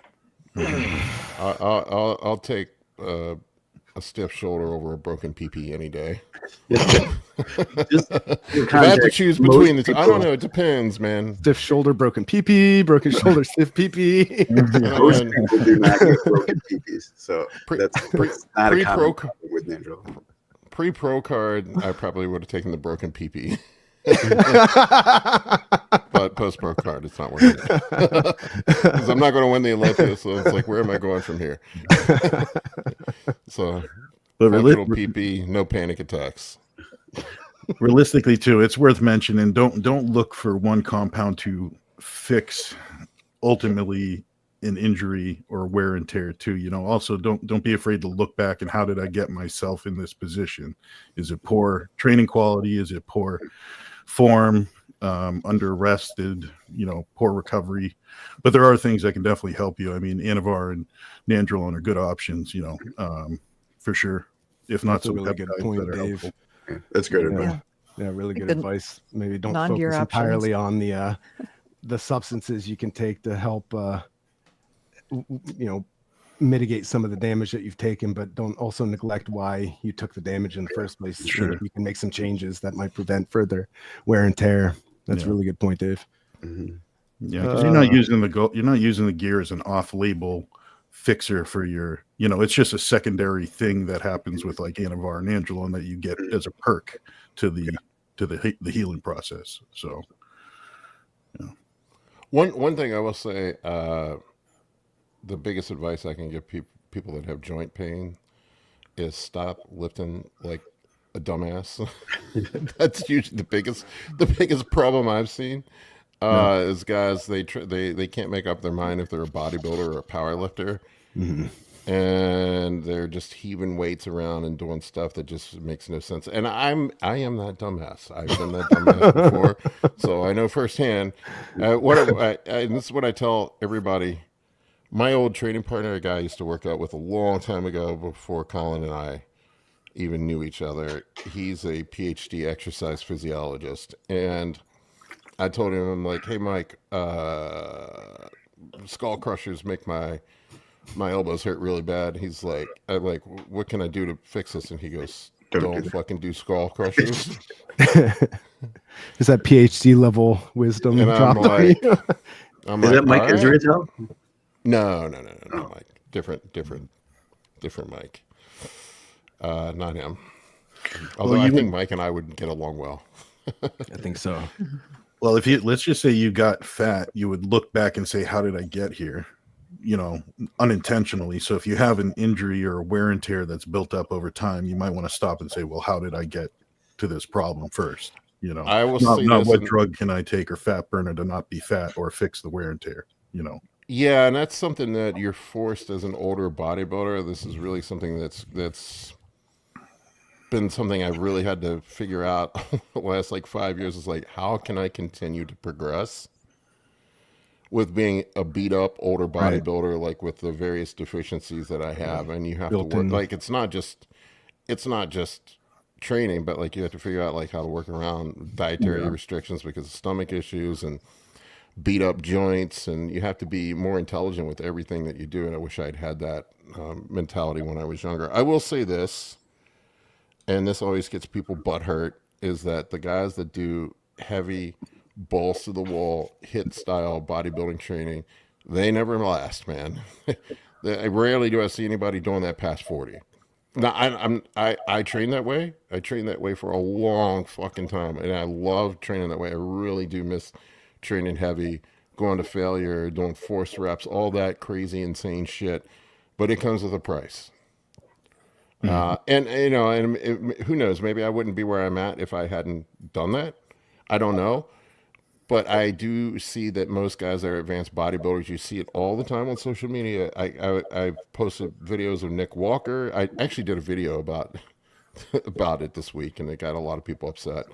I'll take a stiff shoulder over a broken PP any day. Just if I have to choose between the two, I don't know. It depends, man. Stiff shoulder, broken PP, broken shoulder, stiff PP. Most people do not get broken PPs, so that's not a common problem with Nandrolone. Pre-pro card, I probably would have taken the broken PP. But post-pro card, it's not working. Because I'm not going to win the Olympia, so it's like, where am I going from here? So, functional PP, no panic attacks. Realistically, too, it's worth mentioning. Don't look for one compound to fix ultimately an injury or wear and tear too. You know, also don't be afraid to look back and how did I get myself in this position? Is it poor training quality? Is it poor form? Under rested, you know, poor recovery? But there are things that can definitely help you. I mean, Anavar and Nandrolone are good options, you know, for sure. If not, That's a really good point, Dave. Yeah, that's good advice. Yeah, really good Good advice. Maybe don't non-gear focus entirely options. on the substances you can take to help mitigate some of the damage that you've taken, but don't also neglect why you took the damage in the first place. Sure. You can make some changes that might prevent further wear and tear. That's a really good point, Dave. Mm-hmm. Yeah, because you're not using the gear as an off-label fixer for your, you know, it's just a secondary thing that happens with like Anavar and Nandrolone that you get as a perk to the healing process. So, yeah. One thing I will say, the biggest advice I can give people that have joint pain is stop lifting like a dumbass. That's usually the biggest problem I've seen. Is guys they can't make up their mind if they're a bodybuilder or a power lifter, and they're just heaving weights around and doing stuff that just makes no sense. And I am that dumbass. I've been that dumbass before, so I know firsthand. And this is what I tell everybody. My old training partner, a guy I used to work out with a long time ago before Colin and I even knew each other. He's a PhD exercise physiologist, and I told him, I'm like, hey, Mike, skull crushers make my elbows hurt really bad. He's like, I'm like, what can I do to fix this? And he goes, don't fucking do skull crushers. Is that PhD level wisdom? And I'm like, is that Mike Israel? No, Mike. Different Mike. Not him. Although I think Mike and I would get along well. I think so. Well, let's just say you got fat, you would look back and say, how did I get here? You know, unintentionally. So if you have an injury or a wear and tear that's built up over time, you might want to stop and say, well, how did I get to this problem first? You know, I will not what drug can I take or fat burner to not be fat or fix the wear and tear, you know? Yeah. And that's something that you're forced as an older bodybuilder. This is really something that's been something I've really had to figure out the last like 5 years. Is like, how can I continue to progress with being a beat up older bodybuilder, like with the various deficiencies that I have? And you have to work, like, it's not just training, but like you have to figure out like how to work around dietary restrictions because of stomach issues and beat up joints, and you have to be more intelligent with everything that you do. And I wish I'd had that mentality when I was younger. I will say this, and this always gets people butthurt, is that the guys that do heavy balls to the wall hit style bodybuilding training, they never last, man. I rarely do I see anybody doing that past 40. Now I train that way. I trained that way for a long fucking time, and I love training that way. I really do miss training heavy, going to failure, doing forced reps, all that crazy insane shit. But it comes with a price. And you know, and who knows? Maybe I wouldn't be where I'm at if I hadn't done that. I don't know, but I do see that most guys that are advanced bodybuilders, you see it all the time on social media. I posted videos of Nick Walker. I actually did a video about it this week, and it got a lot of people upset.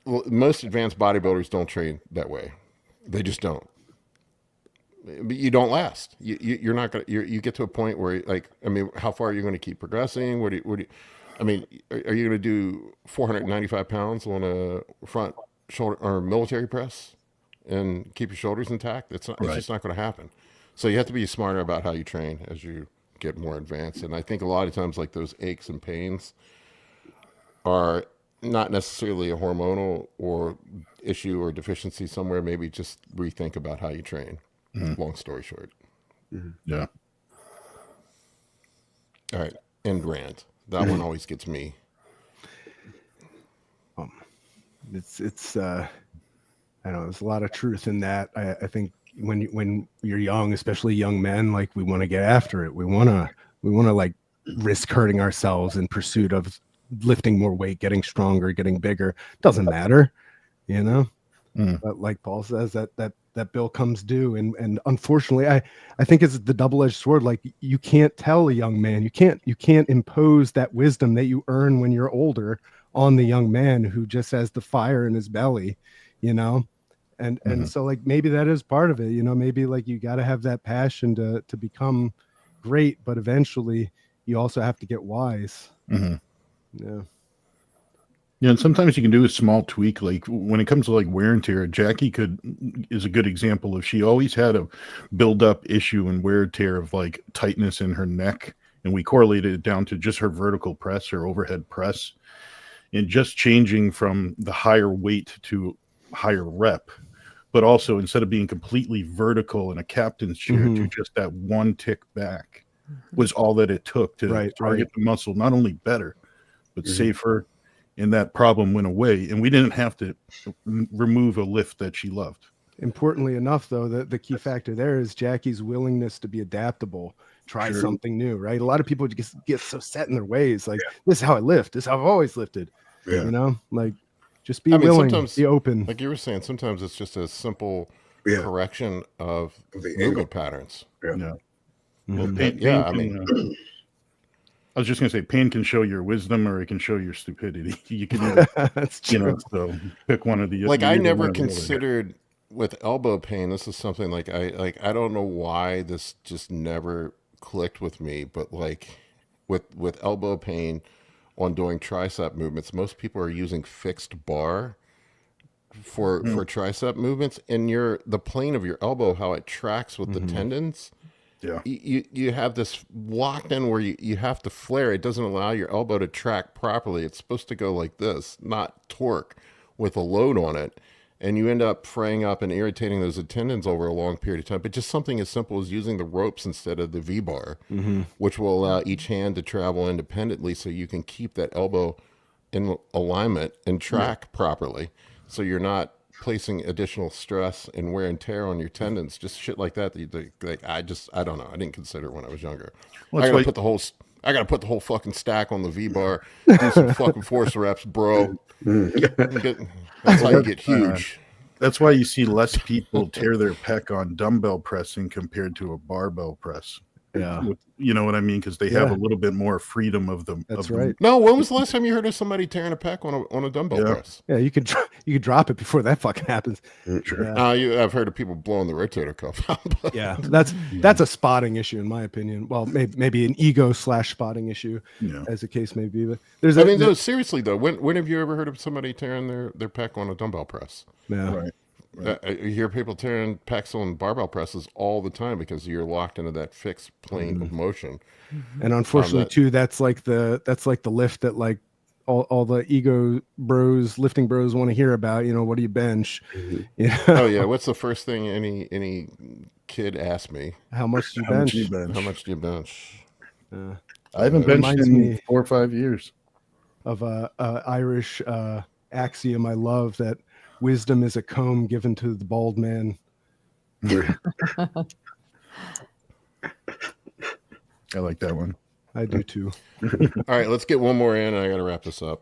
Well, most advanced bodybuilders don't train that way. They just don't. But you don't last. You're not gonna. You get to a point where, like, I mean, how far are you going to keep progressing? What do you? I mean, are you going to do 495 pounds on a front shoulder or military press and keep your shoulders intact? It's not. It's just not going to happen. So you have to be smarter about how you train as you get more advanced. And I think a lot of times, like, those aches and pains are not necessarily a hormonal or issue or deficiency somewhere. Maybe just rethink about how you train. Long story short. Yeah. All right. End rant. That one always gets me. It's I know there's a lot of truth in that. I think when you're young, especially young men, like, we want to get after it. We want to like risk hurting ourselves in pursuit of lifting more weight, getting stronger, getting bigger. Doesn't matter, you know. But like Paul says, that that bill comes due. And unfortunately, I think it's the double-edged sword. Like, you can't tell a young man, you can't impose that wisdom that you earn when you're older on the young man who just has the fire in his belly, you know? And so, like, maybe that is part of it, you know, maybe like you got to have that passion to become great, but eventually you also have to get wise. Yeah. Yeah, and sometimes you can do a small tweak. Like when it comes to like wear and tear, Jackie is a good example of, she always had a build up issue and wear and tear of like tightness in her neck. And we correlated it down to just her vertical press or overhead press, and just changing from the higher weight to higher rep, but also instead of being completely vertical in a captain's chair to just that one tick back was all that it took to target the muscle, not only better, but safer. And that problem went away, and we didn't have to remove a lift that she loved. Importantly enough, though, the key factor there is Jackie's willingness to be adaptable, try something new, right? A lot of people just get so set in their ways, like, this is how I lift, this is how I've always lifted, you know? Like, just be willing, be open. Like you were saying, sometimes it's just a simple correction of the movement patterns. Well, I was just going to say, pain can show your wisdom or it can show your stupidity. You can either, that's true. You know, so pick one of the. Like, I never considered with elbow pain. This is something like I don't know why this just never clicked with me, but like with elbow pain on doing tricep movements, most people are using fixed bar for tricep movements, and the plane of your elbow, how it tracks with the tendons. Yeah, you have this locked in where you have to flare. It doesn't allow your elbow to track properly. It's supposed to go like this, not torque with a load on it. And you end up fraying up and irritating those tendons over a long period of time. But just something as simple as using the ropes instead of the V-bar, which will allow each hand to travel independently so you can keep that elbow in alignment and track properly. So you're not placing additional stress and wear and tear on your tendons, just shit like that. I don't know. I didn't consider it when I was younger. I gotta put the whole fucking stack on the V-bar, do some fucking force reps, bro. That's how you get huge. That's why you see less people tear their pec on dumbbell pressing compared to a barbell press. Yeah. You know what I mean? Because they have a little bit more freedom of them. That's right. No, when was the last time you heard of somebody tearing a pec on a dumbbell press? Yeah, you could drop it before that fucking happens. Sure. I've heard of people blowing the rotator cuff out. Yeah, that's a spotting issue in my opinion. Well, maybe an ego / spotting issue, as the case may be. But there's seriously though, when have you ever heard of somebody tearing their pec on a dumbbell press? Yeah. Right. You hear people tearing pecs on barbell presses all the time because you're locked into that fixed plane of motion. And unfortunately, too, that's like the lift that like all the ego bros, lifting bros want to hear about. You know, what do you bench? Yeah. Oh yeah, what's the first thing any kid asks me? How much do you bench? How much do you bench? I haven't benched in 4 or 5 years. Of a Irish axiom I love, that wisdom is a comb given to the bald man. I like that one. I do too. All right, let's get one more in. I got to wrap this up.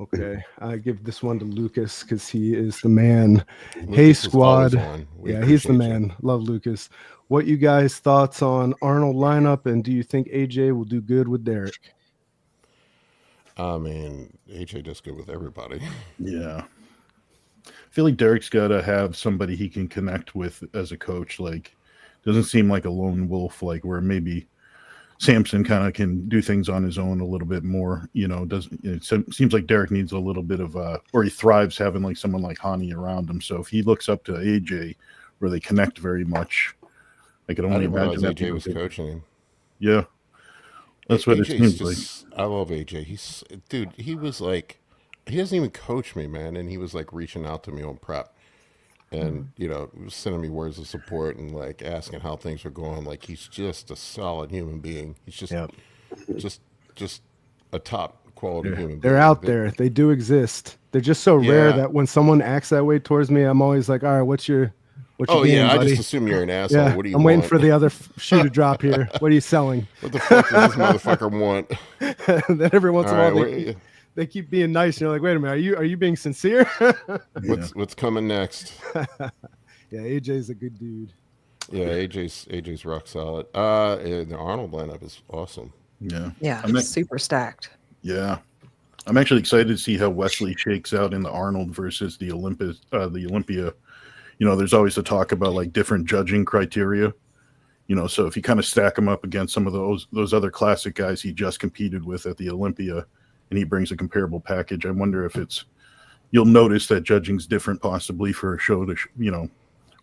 Okay, I give this one to Lucas because he is the man. Hey squad, he's the man. Love Lucas. What you guys thoughts on Arnold lineup, and do you think AJ will do good with Derek? I mean, AJ does good with everybody. Yeah. I feel like Derek's got to have somebody he can connect with as a coach. Like, doesn't seem like a lone wolf, like where maybe Samson kind of can do things on his own a little bit more. You know, it seems like Derek needs a little bit of or he thrives having like someone like Hani around him. So if he looks up to AJ, where they connect very much, I could only imagine that AJ was coaching him. Yeah, that's what it seems like. I love AJ. He was like, he doesn't even coach me, man. And he was like reaching out to me on prep and, you know, sending me words of support and like asking how things were going. Like, he's just a solid human being. He's just a top quality human being. They're out there. They do exist. They're just so rare that when someone acts that way towards me, I'm always like, all right, what's your game, buddy? I just assume you're an asshole. Yeah, What do you I'm want? waiting for the other shoe to drop here. What are you selling? What the fuck does this motherfucker want? And then every once in a while they keep being nice. And you're like, wait a minute, are you being sincere? What's coming next? Yeah, AJ's a good dude. Yeah, AJ's rock solid. The Arnold lineup is awesome. Yeah. Yeah, I'm super stacked. Yeah. I'm actually excited to see how Wesley shakes out in the Arnold versus the Olympia. You know, there's always the talk about like different judging criteria. You know, so if you kind of stack him up against some of those other classic guys he just competed with at the Olympia, and he brings a comparable package, I wonder if you'll notice that judging's different possibly for a show to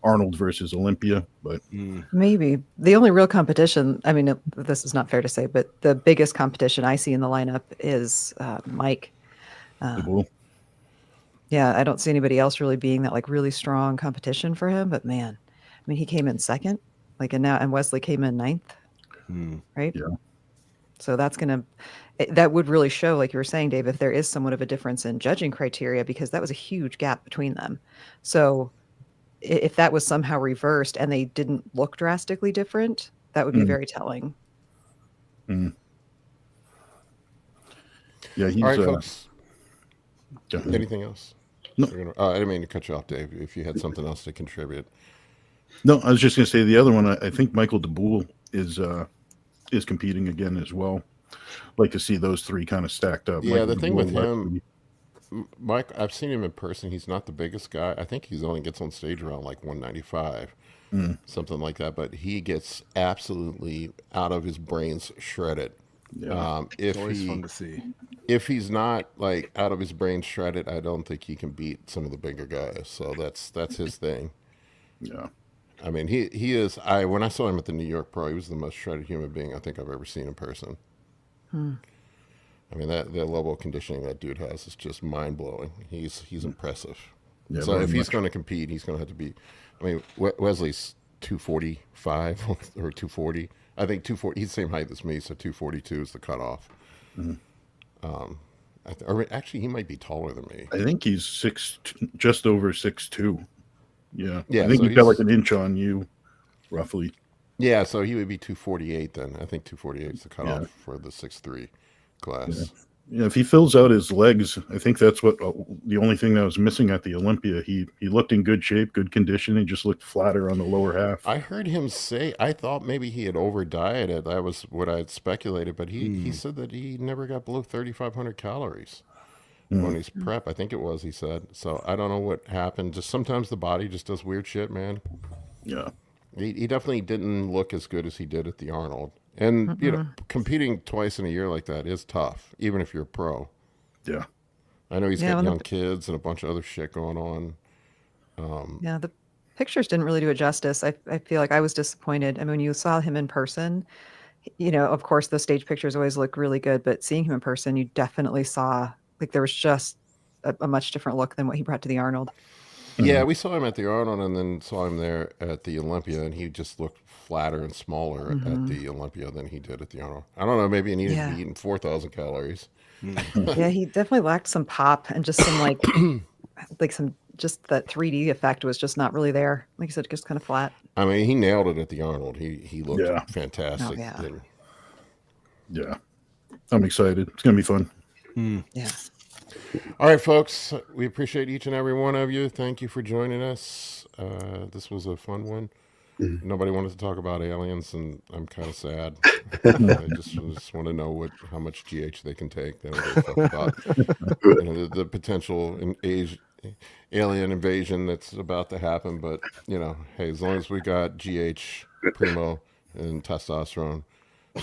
Arnold versus Olympia, but Maybe the only real competition, I mean, this is not fair to say, but the biggest competition I see in the lineup is Mike. Dbol. Yeah, I don't see anybody else really being that like really strong competition for him. But man, I mean, he came in second, like, and Wesley came in ninth, right? Yeah. So that would really show, like you were saying, Dave, if there is somewhat of a difference in judging criteria, because that was a huge gap between them. So if that was somehow reversed and they didn't look drastically different, that would be very telling. Yeah, he's All right, folks. definitely. Anything else? No. I didn't mean to cut you off, Dave. If you had something else to contribute. No, I was just going to say the other one. I think Michael Dbol is competing again as well. Like to see those three kind of stacked up. Yeah, Michael the thing Dbol, with him, Wesley. Mike, I've seen him in person. He's not the biggest guy. I think he's only gets on stage around like 195, something like that. But he gets absolutely out of his brains shredded. Yeah. It's always fun to see. If he's not like out of his brain shredded, I don't think he can beat some of the bigger guys. So that's his thing. Yeah. I mean, he is. When I saw him at the New York Pro, he was the most shredded human being I think I've ever seen in person. I mean, that level of conditioning that dude has is just mind blowing. He's impressive. Yeah, so very if he's much. going to compete, he's going to have to be. I mean, Wesley's 245 or 240. I think 240. He's the same height as me, so 242 is the cutoff. Or actually, he might be taller than me. I think he's just over 6'2". Yeah. Yeah, I think so he's got he's- like an inch on you, roughly. Yeah, so he would be 248 then. I think 248 is the cutoff Yeah. for the 6'3" class. Yeah, if he fills out his legs, I think that's what the only thing that was missing at the Olympia. He looked in good shape, good condition. He just looked flatter on the lower half. I heard him say, I thought maybe he had over dieted. That was what I had speculated, but he said that he never got below 3,500 calories on his prep. I think it was, he said. So I don't know what happened. Just sometimes the body just does weird shit, man. Yeah. He definitely didn't look as good as he did at the Arnold. And, you know, competing twice in a year like that is tough, even if you're a pro. Yeah. I know he's Yeah, got well, young kids and a bunch of other shit going on. Yeah, the pictures didn't really do it justice. I feel like I was disappointed. I mean, when you saw him in person, you know, of course, the stage pictures always look really good, but seeing him in person, you definitely saw like there was just a much different look than what he brought to the Arnold. Yeah, we saw him at the Arnold and then saw him there at the Olympia, and he just looked flatter and smaller at the Olympia than he did at the Arnold. I don't know, maybe he needed to be eating 4,000 calories. Yeah, he definitely lacked some pop and just some like some just that 3D effect was just not really there. Like you said, just kind of flat. I mean, he nailed it at the Arnold. He looked Yeah. fantastic. Oh, yeah. And Yeah. I'm excited. It's going to be fun. Yeah. all right, folks, we appreciate each and every one of you. Thank you for joining us. This was a fun one. Nobody wanted to talk about aliens, and I'm kind of sad. I just want to know how much GH they can take. They don't give a fuck about the potential alien invasion that's about to happen. But, you know, hey, as long as we got GH, Primo, and testosterone,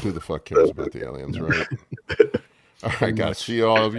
who the fuck cares about the aliens, right? All right, guys. See all of you.